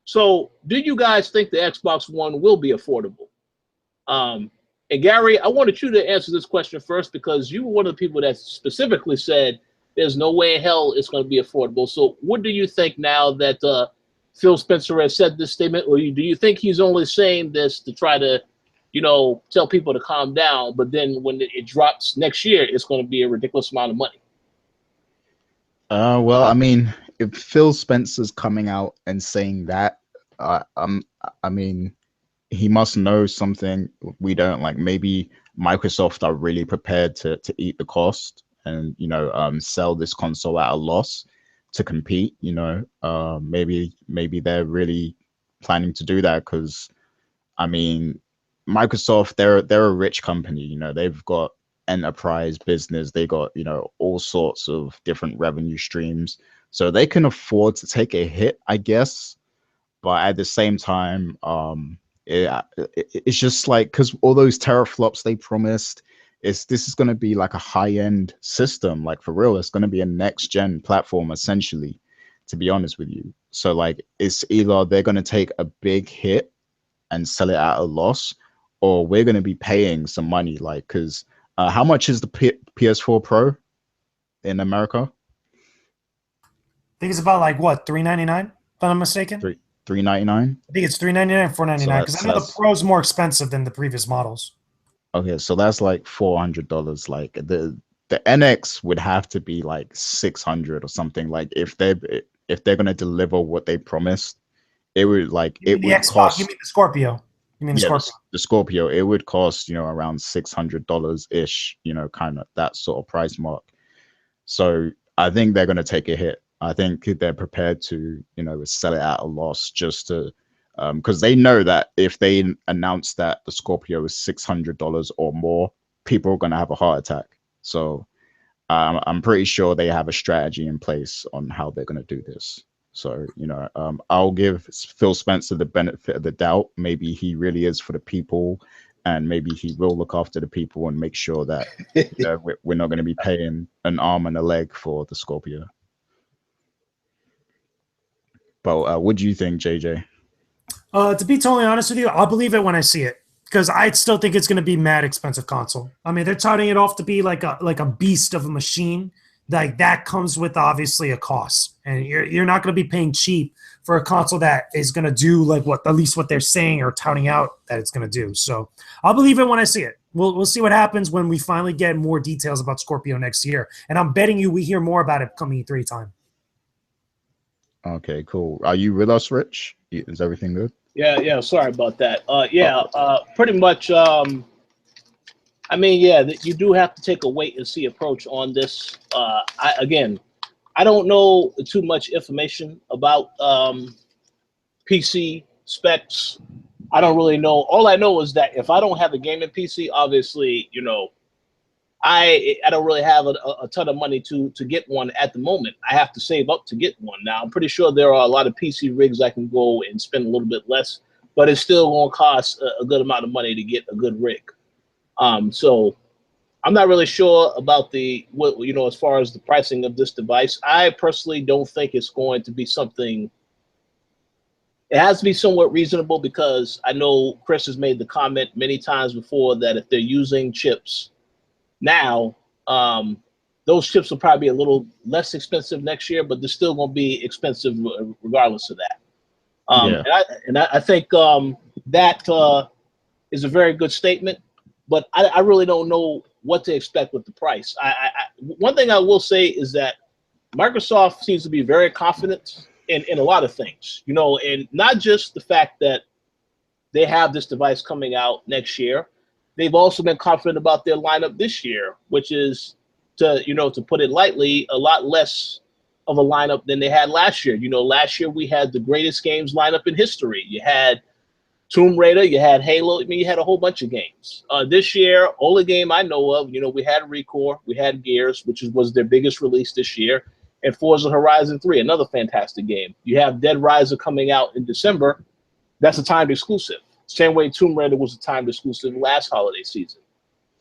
So do you guys think the Xbox One will be affordable? And Gary, I wanted you to answer this question first because you were one of the people that specifically said there's no way in hell it's going to be affordable. So what do you think now that Phil Spencer has said this statement, or do you think he's only saying this to try to, you know, tell people to calm down, but then when it drops next year, it's going to be a ridiculous amount of money? Well, I mean, if Phil Spencer's coming out and saying that, I mean, he must know something we don't. Like, maybe Microsoft are really prepared to eat the cost and, you know, sell this console at a loss to compete. You know, maybe they're really planning to do that because, I mean, Microsoft, they're a rich company. You know, they've got enterprise business, they got, you know, all sorts of different revenue streams, so they can afford to take a hit, I guess. But at the same time, it's just like, because all those teraflops they promised, this is going to be like a high-end system, like for real. It's going to be a next-gen platform essentially, to be honest with you. So like, it's either they're going to take a big hit and sell it at a loss, or we're going to be paying some money. Like, because how much is the PS4 Pro in America? I think it's about like what, $399, if I'm not mistaken. $399. I think it's $399, $499, because I know the Pro is more expensive than the previous models. Okay, so that's like $400. Like the NX would have to be like $600 or something. Like if they're gonna deliver what they promised, it would like it would cost. You mean the Scorpio? You mean the Scorpio? The Scorpio. It would cost, you know, around $600 ish. You know, kind of that sort of price mark. So I think they're gonna take a hit. I think they're prepared to, you know, sell it at a loss just to, because they know that if they announce that the Scorpio is $600 or more, people are going to have a heart attack. So I'm pretty sure they have a strategy in place on how they're going to do this. So, you know, I'll give Phil Spencer the benefit of the doubt. Maybe he really is for the people and maybe he will look after the people and make sure that we're not going to be paying an arm and a leg for the Scorpio. But what do you think, JJ? To be totally honest with you, I'll believe it when I see it, because I still think it's going to be mad expensive console. I mean, they're touting it off to be like a beast of a machine. Like that comes with obviously a cost, and you're not going to be paying cheap for a console that is going to do like at least what they're saying or touting out that it's going to do. So I'll believe it when I see it. We'll see what happens when we finally get more details about Scorpio next year, and I'm betting you we hear more about it coming E3 time. Okay, cool. Are you with us, Rich? Is everything good? Yeah. Sorry about that. Pretty much. I mean, you do have to take a wait and see approach on this. I don't know too much information about PC specs. I don't really know. All I know is that if I don't have a gaming PC, obviously, I don't really have a ton of money to get one at the moment. I have to save up to get one. Now, I'm pretty sure there are a lot of PC rigs I can go and spend a little bit less, but it's still going to cost a good amount of money to get a good rig. So I'm not really sure about as far as the pricing of this device. I personally don't think it's going to be something. It has to be somewhat reasonable, because I know Chris has made the comment many times before that if they're using chips now, those chips will probably be a little less expensive next year, but they're still going to be expensive regardless of that. I think that is a very good statement. But I really don't know what to expect with the price. One thing I will say is that Microsoft seems to be very confident in a lot of things, and not just the fact that they have this device coming out next year. They've also been confident about their lineup this year, which is, to put it lightly, a lot less of a lineup than they had last year. Last year we had the greatest games lineup in history. You had Tomb Raider, you had Halo. I mean, you had a whole bunch of games. This year, only game I know of, we had Recore, we had Gears, which was their biggest release this year, and Forza Horizon 3, another fantastic game. You have Dead Rising coming out in December. That's a timed exclusive. Same way Tomb Raider was a timed exclusive last holiday season.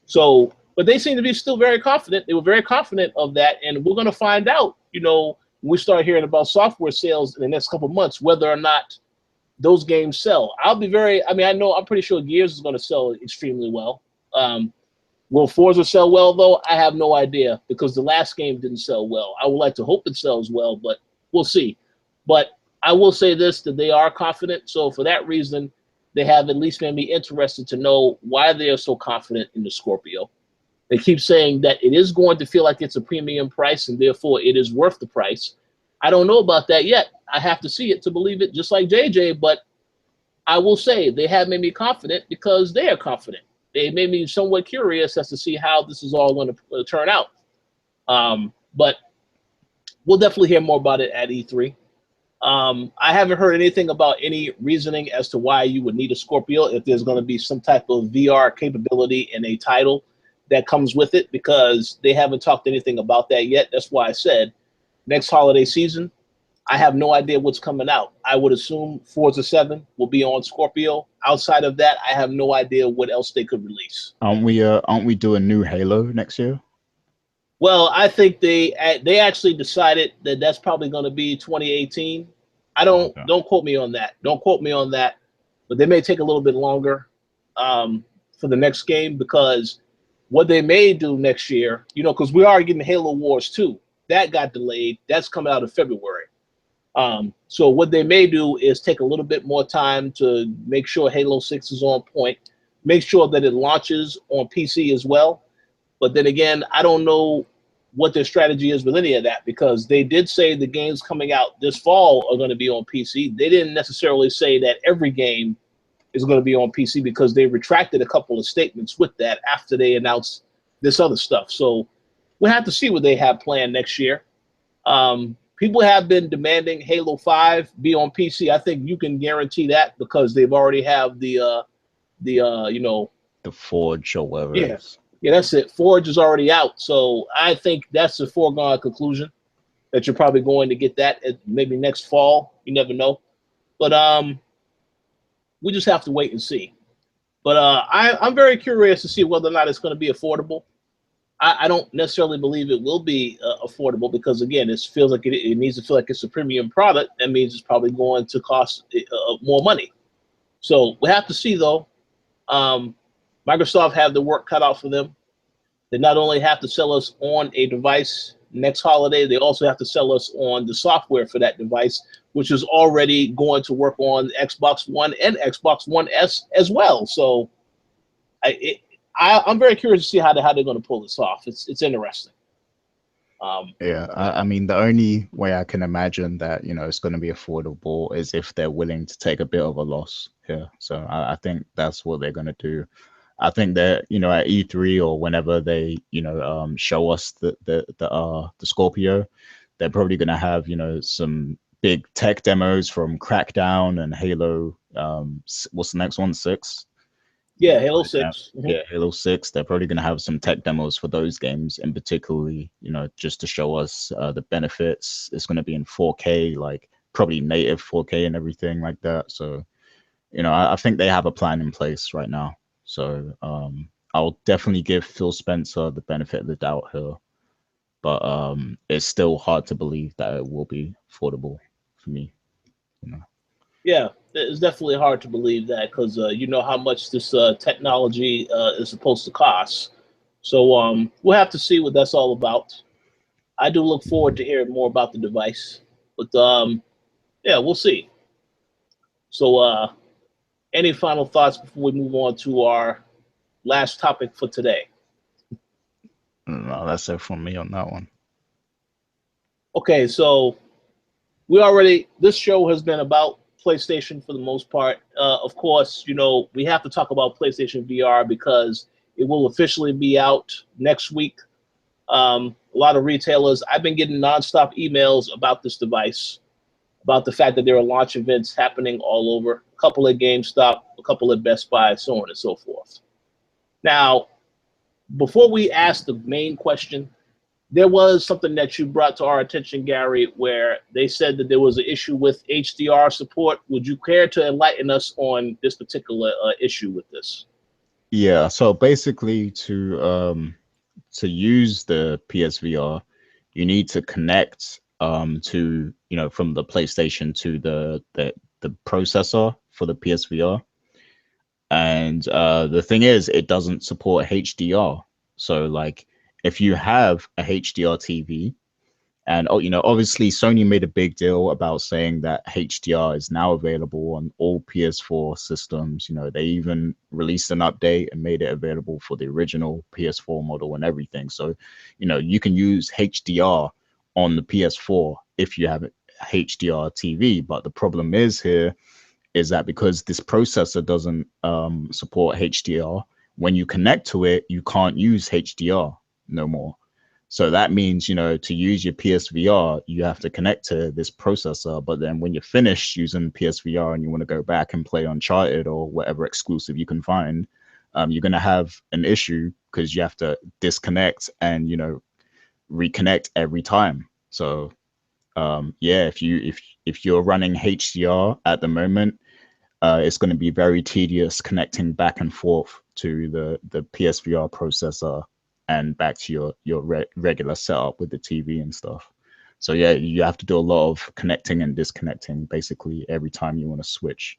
So, but they seem to be still very confident. They were very confident of that, and we're going to find out, when we start hearing about software sales in the next couple of months, whether or not those games sell. I'm pretty sure Gears is going to sell extremely well. Will Forza sell well, though? I have no idea, because the last game didn't sell well. I would like to hope it sells well, but we'll see. But I will say this, that they are confident. So for that reason, they have at least made me interested to know why they are so confident in the Scorpio. They keep saying that it is going to feel like it's a premium price, and therefore it is worth the price. I don't know about that yet. I have to see it to believe it, just like JJ, but I will say they have made me confident because they are confident. They made me somewhat curious as to see how this is all going to turn out. But we'll definitely hear more about it at E3. I haven't heard anything about any reasoning as to why you would need a Scorpio, if there's going to be some type of VR capability in a title that comes with it, because they haven't talked anything about that yet. That's why I said next holiday season, I have no idea what's coming out. I would assume Forza 7 will be on Scorpio. Outside of that, I have no idea what else they could release. Aren't we doing new Halo next year? Well, I think they actually decided that that's probably going to be 2018. Don't quote me on that. Don't quote me on that. But they may take a little bit longer for the next game, because what they may do next year, because we are getting Halo Wars 2. That got delayed. That's coming out in February. So what they may do is take a little bit more time to make sure Halo 6 is on point, make sure that it launches on PC as well. But then again, I don't know what their strategy is with any of that, because they did say the games coming out this fall are going to be on PC. They didn't necessarily say that every game is going to be on PC, because they retracted a couple of statements with that after they announced this other stuff. So we'll have to see what they have planned next year. People have been demanding Halo 5 be on PC. I think you can guarantee that, because they've already have the Forge or whatever. Yeah, that's it. Forge is already out. So I think that's a foregone conclusion that you're probably going to get that maybe next fall. You never know. But we just have to wait and see. But I'm very curious to see whether or not it's going to be affordable. I don't necessarily believe it will be affordable because, again, it feels like it needs to feel like it's a premium product. That means it's probably going to cost more money. So we have to see, though. Microsoft have the work cut out for them. They not only have to sell us on a device next holiday, they also have to sell us on the software for that device, which is already going to work on Xbox One and Xbox One S as well. So I'm very curious to see how they're going to pull this off. It's interesting. Yeah, I mean, the only way I can imagine that, you know, it's going to be affordable is if they're willing to take a bit of a loss here. So I think that's what they're going to do. I think that, you know, at E3 or whenever they, you know, show us the Scorpio, they're probably going to have, you know, some big tech demos from Crackdown and Halo. What's the next one? 6? Yeah, Halo 6. Yeah, Halo 6. They're probably going to have some tech demos for those games, and particularly, you know, just to show us the benefits. It's going to be in 4K, like probably native 4K and everything like that. So, you know, I think they have a plan in place right now. So I'll definitely give Phil Spencer the benefit of the doubt here. But it's still hard to believe that it will be affordable for me, you know. Yeah, it's definitely hard to believe that because you know how much this technology is supposed to cost. So we'll have to see what that's all about. I do look forward to hearing more about the device. But yeah, we'll see. So any final thoughts before we move on to our last topic for today? No, that's it from me on that one. Okay, so this show has been about PlayStation for the most part. Of course, you know, we have to talk about PlayStation VR because it will officially be out next week. A lot of retailers, I've been getting nonstop emails about this device, about the fact that there are launch events happening all over, a couple at GameStop, a couple at Best Buy, so on and so forth. Now, before we ask the main question, there was something that you brought to our attention, Gary, where they said that there was an issue with HDR support. Would you care to enlighten us on this particular issue with this? Yeah, so basically to use the PSVR, you need to connect to, you know, from the PlayStation to the processor for the PSVR. And the thing is, it doesn't support HDR. So like if you have a HDR TV, and you know, obviously Sony made a big deal about saying that HDR is now available on all PS4 systems. You know, they even released an update and made it available for the original PS4 model and everything. So, you know, you can use HDR on the PS4 if you have a HDR TV. But the problem is that because this processor doesn't support HDR, when you connect to it, you can't use HDR no more. So that means, you know, to use your PSVR, you have to connect to this processor. But then when you're finished using PSVR and you want to go back and play Uncharted or whatever exclusive you can find, you're going to have an issue because you have to disconnect and, you know, reconnect every time. So yeah, if you're running HDR at the moment, it's going to be very tedious connecting back and forth to the PSVR processor and back to your regular setup with the TV and stuff. So yeah, you have to do a lot of connecting and disconnecting basically every time you want to switch.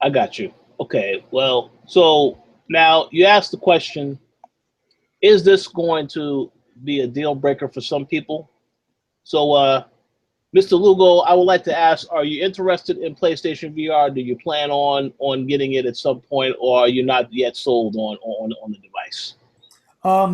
I got you. Okay, well, so now you asked the question, is this going to be a deal breaker for some people? So Mr. Lugo, I would like to ask, are you interested in PlayStation VR? Do you plan on getting it at some point, or are you not yet sold on the device?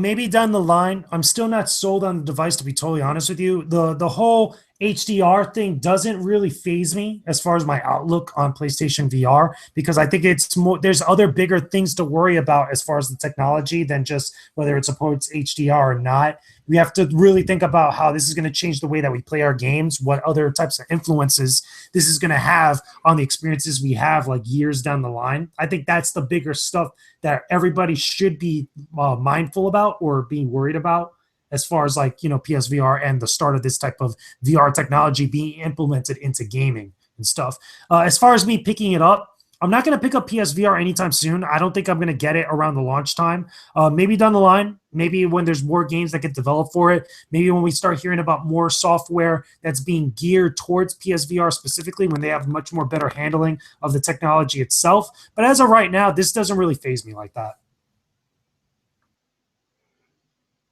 Maybe down the line. I'm still not sold on the device, to be totally honest with you. The whole HDR thing doesn't really faze me as far as my outlook on PlayStation VR, because I think it's more, there's other bigger things to worry about as far as the technology than just whether it supports HDR or not. We have to really think about how this is going to change the way that we play our games, what other types of influences this is going to have on the experiences we have like years down the line. I think that's the bigger stuff that everybody should be mindful about or being worried about as far as like, you know, PSVR and the start of this type of VR technology being implemented into gaming and stuff. As far as me picking it up, I'm not going to pick up PSVR anytime soon. I don't think I'm going to get it around the launch time. Maybe down the line, maybe when there's more games that get developed for it, maybe when we start hearing about more software that's being geared towards PSVR specifically, when they have much more better handling of the technology itself. But as of right now, this doesn't really faze me like that.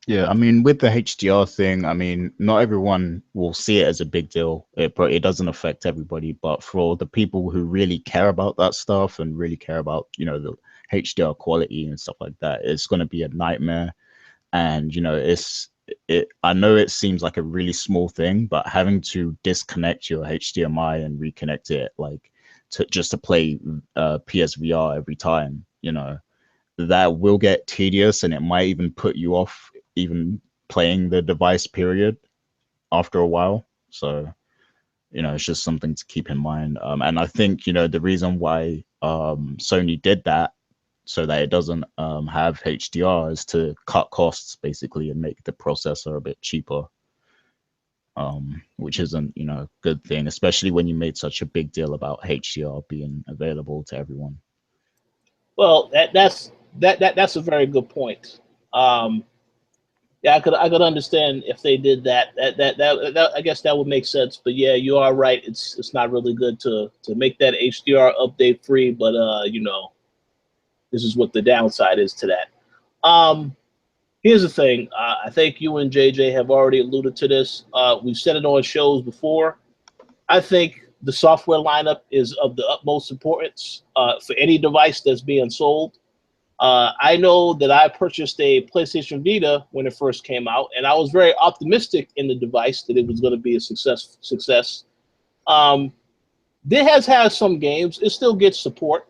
Yeah, I mean, with the HDR thing, I mean, not everyone will see it as a big deal, but it doesn't affect everybody. But for the people who really care about that stuff and really care about, you know, the HDR quality and stuff like that, it's going to be a nightmare. And, you know, I know it seems like a really small thing, but having to disconnect your HDMI and reconnect it, like, to play PSVR every time, you know, that will get tedious, and it might even put you off even playing the device period after a while. So, you know, it's just something to keep in mind. And I think, you know, the reason why Sony did that so that it doesn't have HDR is to cut costs basically and make the processor a bit cheaper, which isn't, you know, a good thing, especially when you made such a big deal about HDR being available to everyone. Well, that's a very good point. Yeah, I could understand if they did that. That I guess that would make sense. But yeah, you are right. It's not really good to make that HDR update free. But you know, this is what the downside is to that. Here's the thing. I think you and JJ have already alluded to this. We've said it on shows before. I think the software lineup is of the utmost importance for any device that's being sold. I know that I purchased a PlayStation Vita when it first came out, and I was very optimistic in the device that it was going to be a success. It has had some games. It still gets support.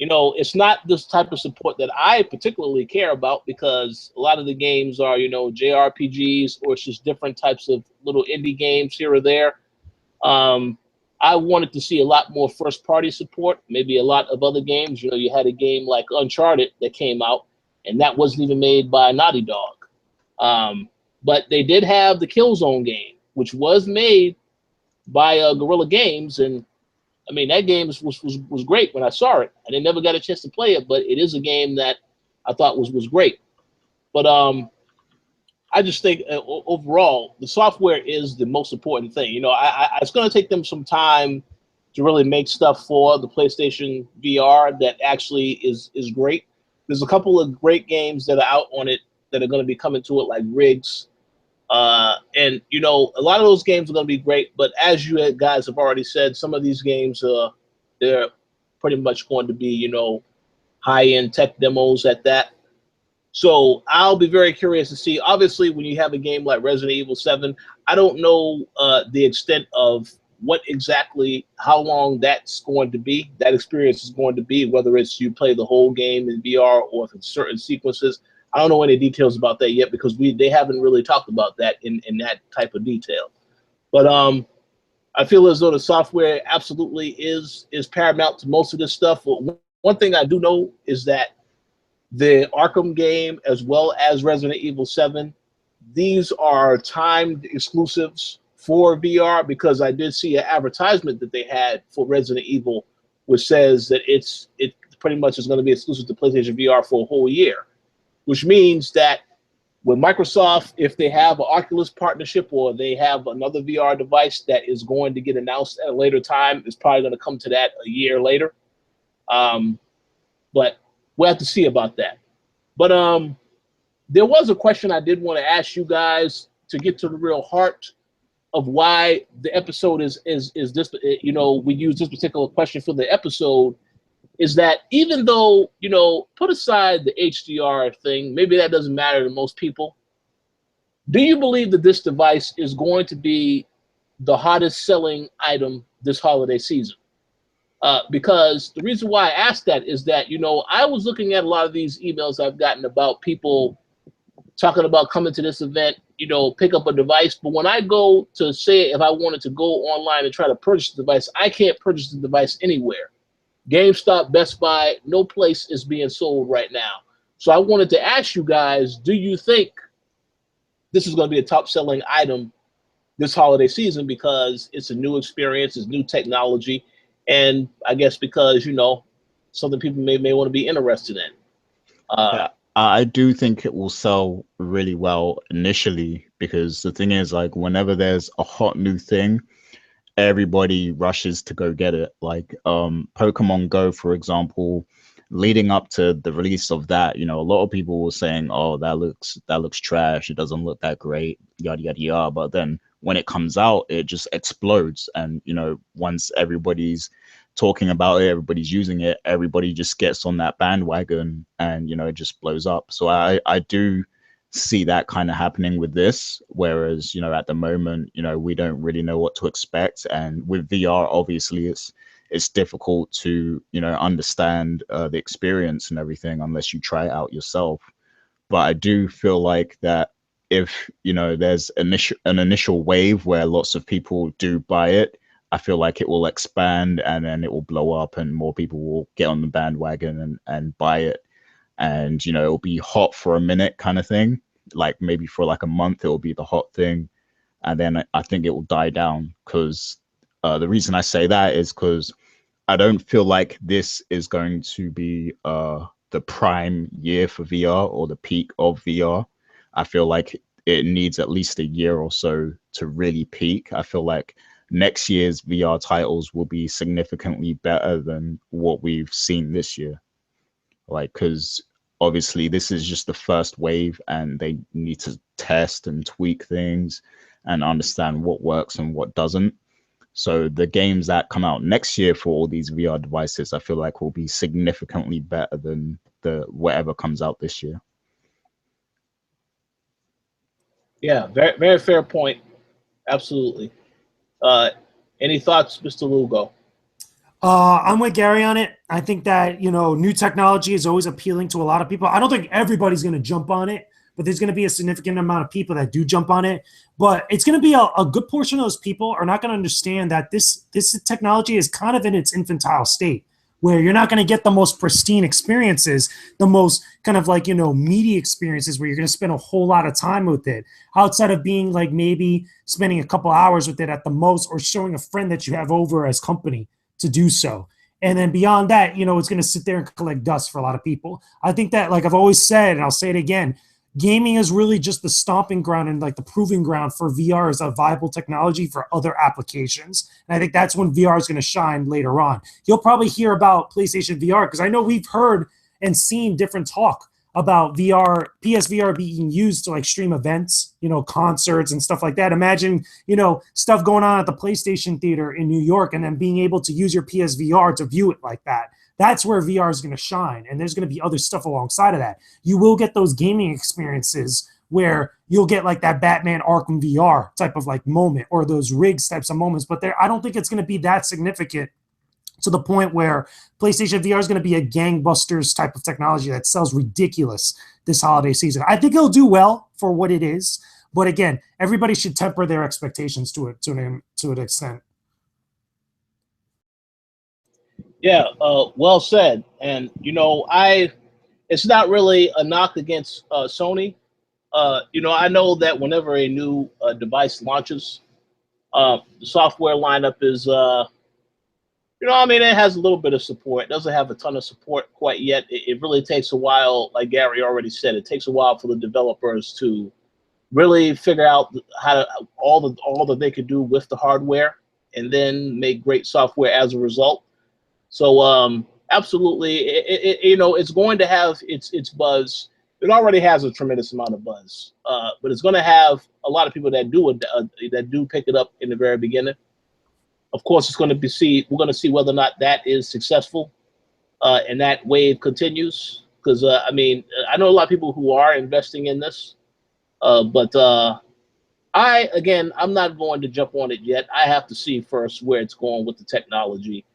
You know, it's not this type of support that I particularly care about, because a lot of the games are, you know, JRPGs, or it's just different types of little indie games here or there. I wanted to see a lot more first-party support, maybe a lot of other games. You know, you had a game like Uncharted that came out, and that wasn't even made by Naughty Dog. But they did have the Killzone game, which was made by Guerrilla Games, and I mean, that game was great when I saw it. I never got a chance to play it, but it is a game that I thought was great. But I just think overall, the software is the most important thing. You know, it's going to take them some time to really make stuff for the PlayStation VR that actually is great. There's a couple of great games that are out on it that are going to be coming to it, like Rigs. And, you know, a lot of those games are going to be great. But as you guys have already said, some of these games, they're pretty much going to be, you know, high-end tech demos at that. So I'll be very curious to see. Obviously, when you have a game like Resident Evil 7, I don't know the extent of how long that's going to be, that experience is going to be, whether it's you play the whole game in VR or if it's certain sequences. I don't know any details about that yet, because they haven't really talked about that in that type of detail. But I feel as though the software absolutely is paramount to most of this stuff. But one thing I do know is that the Arkham game, as well as Resident Evil 7, these are timed exclusives for VR, because I did see an advertisement that they had for Resident Evil, which says that it pretty much is going to be exclusive to PlayStation VR for a whole year, which means that with Microsoft, if they have an Oculus partnership or they have another VR device that is going to get announced at a later time, it's probably going to come to that a year later. But we'll have to see about that. But there was a question I did want to ask you guys to get to the real heart of why the episode is this. You know, we use this particular question for the episode. Is that even though, you know, put aside the HDR thing, maybe that doesn't matter to most people. Do you believe that this device is going to be the hottest selling item this holiday season? Because the reason why I asked that is that, you know, I was looking at a lot of these emails I've gotten about people talking about coming to this event, you know, pick up a device. But when I go to say if I wanted to go online and try to purchase the device, I can't purchase the device anywhere. GameStop, Best Buy, no place is being sold right now. So I wanted to ask you guys, do you think this is going to be a top selling item this holiday season, because it's a new experience, it's new technology, and I guess because something people may want to be interested in. Yeah, I do think it will sell really well initially, because the thing is, like, whenever there's a hot new thing, everybody rushes to go get it. Like Pokemon Go, for example, leading up to the release of that, a lot of people were saying, "Oh, that looks trash. It doesn't look that great." Yada yada yada. But then when it comes out, it just explodes. And once everybody's talking about it, everybody's using it, everybody just gets on that bandwagon, and it just blows up. So I do see that kind of happening with this, whereas at the moment we don't really know what to expect, and with VR obviously it's difficult to understand the experience and everything unless you try it out yourself. But I do feel like that if there's an initial wave where lots of people do buy it, I feel like it will expand, and then it will blow up, and more people will get on the bandwagon and buy it. And it'll be hot for a minute kind of thing, like maybe for like a month it'll be the hot thing, and then I think it will die down. Because the reason I say that is because I don't feel like this is going to be the prime year for VR or the peak of VR. I feel like it needs at least a year or so to really peak. I feel like next year's VR titles will be significantly better than what we've seen this year. Like, because obviously this is just the first wave, and they need to test and tweak things and understand what works and what doesn't. So the games that come out next year for all these VR devices, I feel like will be significantly better than the whatever comes out this year. Yeah, very, very fair point. Absolutely. Any thoughts, Mr. Lugo? I'm with Gary on it. I think that, new technology is always appealing to a lot of people. I don't think everybody's going to jump on it, but there's going to be a significant amount of people that do jump on it. But it's going to be a good portion of those people are not going to understand that this technology is kind of in its infantile state, where you're not going to get the most pristine experiences, the most kind of like, meaty experiences where you're going to spend a whole lot of time with it, outside of being like maybe spending a couple hours with it at the most, or showing a friend that you have over as company to do so. And then beyond that, it's going to sit there and collect dust for a lot of people. I think that, like I've always said, and I'll say it again, gaming is really just the stomping ground and like the proving ground for VR as a viable technology for other applications. And I think that's when VR is going to shine later on. You'll probably hear about PlayStation VR, because I know we've heard and seen different talk about VR, PSVR being used to like stream events, concerts and stuff like that. Imagine, stuff going on at the PlayStation Theater in New York, and then being able to use your PSVR to view it like that. That's where VR is going to shine. And there's going to be other stuff alongside of that. You will get those gaming experiences where you'll get like that Batman Arkham VR type of like moment, or those rigs types of moments. But I don't think it's going to be that significant to the point where PlayStation VR is going to be a gangbusters type of technology that sells ridiculous this holiday season. I think it'll do well for what it is. But again, everybody should temper their expectations to an extent. Yeah, well said. And it's not really a knock against Sony. I know that whenever a new device launches, the software lineup is, it has a little bit of support. It doesn't have a ton of support quite yet. It really takes a while, like Gary already said, it takes a while for the developers to really figure out how to all that they could do with the hardware, and then make great software as a result. So absolutely, it's going to have its buzz. It already has a tremendous amount of buzz, but it's going to have a lot of people that do pick it up in the very beginning. Of course, we're going to see whether or not that is successful, and that wave continues. Because I know a lot of people who are investing in this, but I'm not going to jump on it yet. I have to see first where it's going with the technology.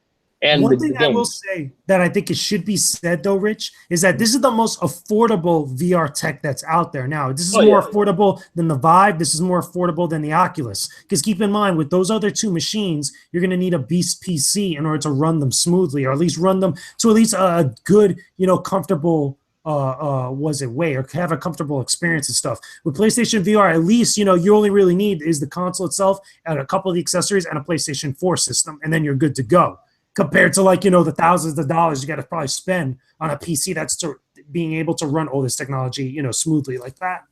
And one thing I will say that I think it should be said, though, Rich, is that this is the most affordable VR tech that's out there now. This is more affordable than the Vive. This is more affordable than the Oculus. Because keep in mind, with those other two machines, you're going to need a beast PC in order to run them smoothly, or at least run them to at least a good, comfortable way, or have a comfortable experience and stuff. With PlayStation VR, at least, you only really need is the console itself and a couple of the accessories and a PlayStation 4 system, and then you're good to go. compared to like, the thousands of dollars you got to probably spend on a PC that's being able to run all this technology, smoothly like that.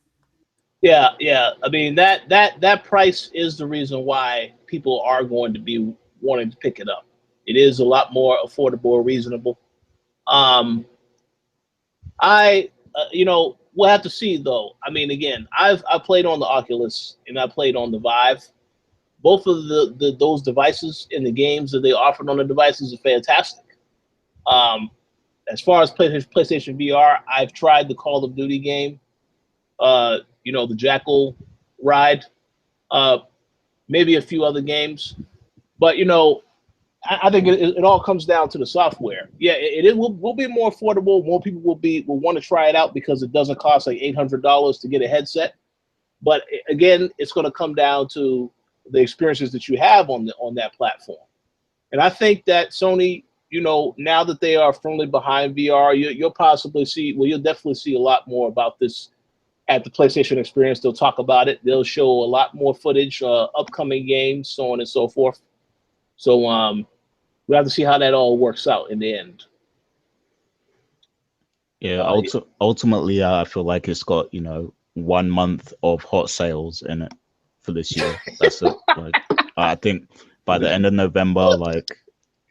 Yeah, yeah. I mean that price is the reason why people are going to be wanting to pick it up. It is a lot more affordable or reasonable. We'll have to see though. I mean, again, I played on the Oculus and I played on the Vive. Both of those devices in the games that they offered on the devices are fantastic. As far as PlayStation VR, I've tried the Call of Duty game. The Jackal ride, maybe a few other games, but I think it all comes down to the software. Yeah, it will be more affordable. More people will want to try it out because it doesn't cost like $800 to get a headset. But again, it's going to come down to the experiences that you have on that platform. And I think that Sony, now that they are firmly behind VR, you'll definitely see a lot more about this at the PlayStation Experience. They'll talk about it. They'll show a lot more footage, upcoming games, so on and so forth. So we'll have to see how that all works out in the end. Yeah, ultimately, I feel like it's got 1 month of hot sales in it for this year. That's it. Like, I think by the end of November, like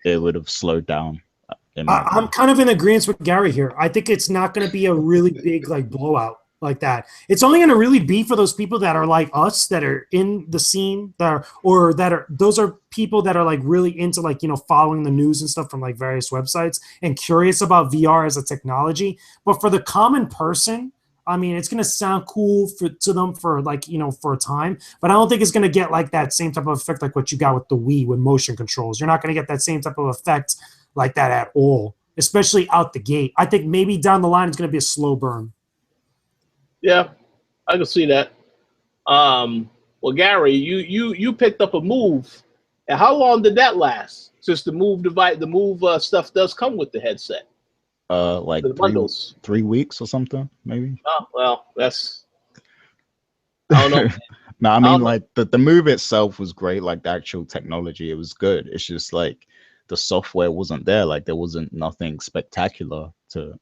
it would have slowed down. I'm kind of in agreement with Gary here. I think it's not going to be a really big like blowout like that. It's only going to really be for those people that are like us, that are in the scene, those are people that are like really into like, following the news and stuff from like various websites and curious about VR as a technology. But for the common person, I mean, it's going to sound cool to them for like, for a time, but I don't think it's going to get like that same type of effect like what you got with the Wii with motion controls. You're not going to get that same type of effect like that at all, especially out the gate. I think maybe down the line it's going to be a slow burn. Yeah, I can see that. Well, Gary, you picked up a Move, and how long did that last? Since the Move device, the Move stuff does come with the headset. Like the bundles. 3 weeks or something, maybe. Oh well, that's. I don't know. No, I mean like the Move itself was great. Like the actual technology, it was good. It's just like the software wasn't there. Like there wasn't nothing spectacular to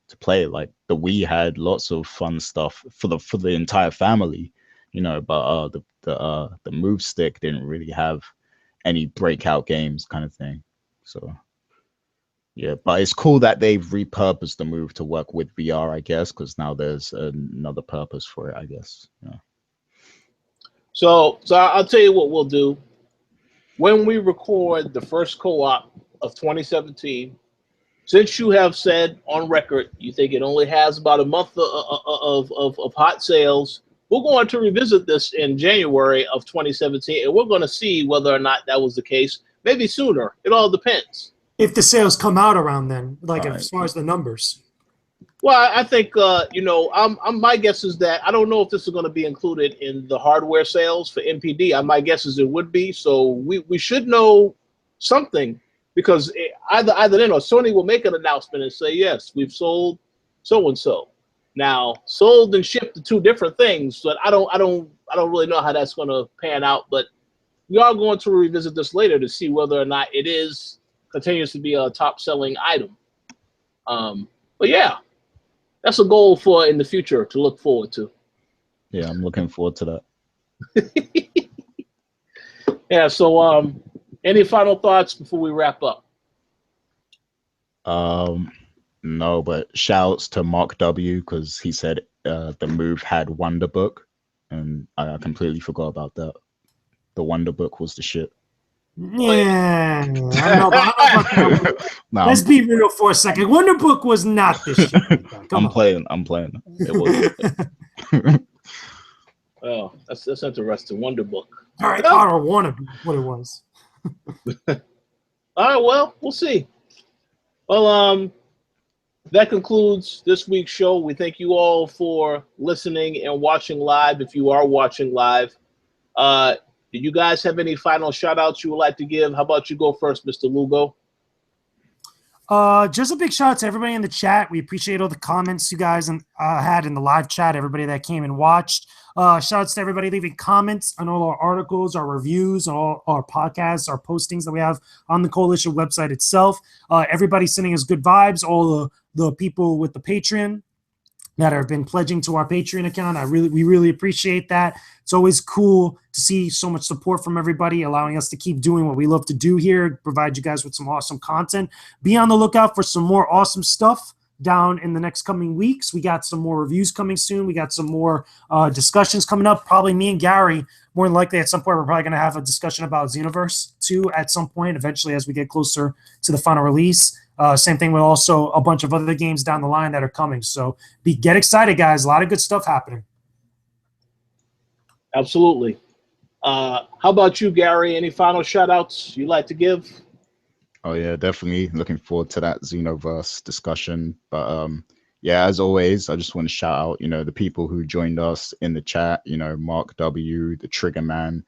to play. Like the Wii had lots of fun stuff for the entire family, but the Move Stick didn't really have any breakout games kind of thing. So yeah, but it's cool that they've repurposed the Move to work with VR, I guess, because now there's another purpose for it, I guess. Yeah. So I'll tell you what we'll do. When we record the first co-op of 2017, since you have said on record you think it only has about a month of hot sales, we're going to revisit this in January of 2017, and we're going to see whether or not that was the case. Maybe sooner. It all depends. If the sales come out around then, like as far as the numbers. Well, I think my guess is that I don't know if this is going to be included in the hardware sales for NPD. My guess is it would be. So we should know something, because either then or Sony will make an announcement and say, yes, we've sold so and so. Now, sold and shipped are two different things, but I don't really know how that's going to pan out. But we are going to revisit this later to see whether or not it continues to be a top selling item. But yeah. That's a goal for in the future to look forward to. Yeah, I'm looking forward to that. Yeah, so any final thoughts before we wrap up? No, but shouts to Mark W, because he said the Move had Wonder Book, and I completely forgot about that. The Wonder Book was the shit. Yeah, I don't know about that. No, let's be real for a second. Wonder Book was not this shit. I'm playing. It was. Oh, that's interesting. Wonder Book. All right, I don't want to what it was. All right, well, we'll see. Well, that concludes this week's show. We thank you all for listening and watching live. If you are watching live, do you guys have any final shout outs you would like to give? How about you go first, Mr. Lugo? Just a big shout out to everybody in the chat. We appreciate all the comments you guys had in the live chat, everybody that came and watched. Shout outs to everybody leaving comments on all our articles, our reviews, on all our podcasts, our postings that we have on the Koalition website itself. Everybody sending us good vibes, all the people with the Patreon that have been pledging to our Patreon account. We really appreciate that. It's always cool to see so much support from everybody, allowing us to keep doing what we love to do here, provide you guys with some awesome content. Be on the lookout for some more awesome stuff down in the next coming weeks. We got some more reviews coming soon. We got some more discussions coming up. Probably me and Gary, more than likely at some point, we're probably going to have a discussion about Xenoverse 2 at some point, eventually as we get closer to the final release. Same thing with also a bunch of other games down the line that are coming. So get excited, guys. A lot of good stuff happening. Absolutely. How about you, Gary? Any final shout outs you'd like to give? Oh yeah, definitely looking forward to that Xenoverse discussion. But yeah, as always, I just want to shout out, the people who joined us in the chat, Mark W, the Trigger Man.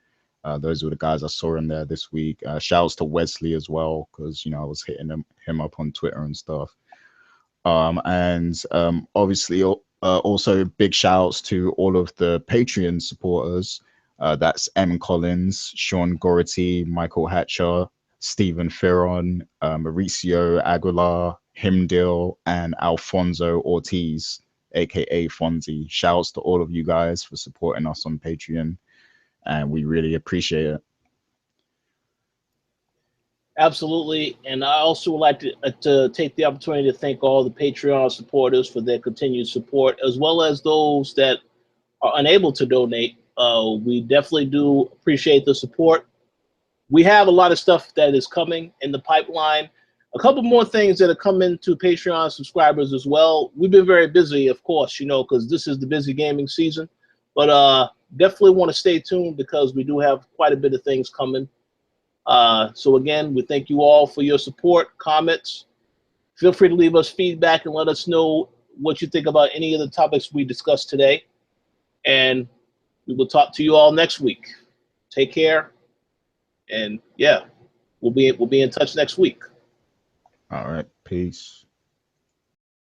Those were the guys I saw in there this week. Shouts to Wesley as well, because I was hitting him up on Twitter and stuff. And obviously also big shouts to all of the Patreon supporters. That's M. Collins, Sean Gority, Michael Hatcher, Stephen Ferron, Mauricio Aguilar, Himdil, and Alfonso Ortiz, aka Fonzie. Shouts to all of you guys for supporting us on Patreon, and we really appreciate it. Absolutely. And I also would like to take the opportunity to thank all the Patreon supporters for their continued support, as well as those that are unable to donate. We definitely do appreciate the support. We have a lot of stuff that is coming in the pipeline. A couple more things that are coming to Patreon subscribers as well. We've been very busy, of course, because this is the busy gaming season. But definitely want to stay tuned because we do have quite a bit of things coming. So again, we thank you all for your support, comments. Feel free to leave us feedback and let us know what you think about any of the topics we discussed today. And we will talk to you all next week. Take care. And yeah, we'll be in touch next week. All right. Peace.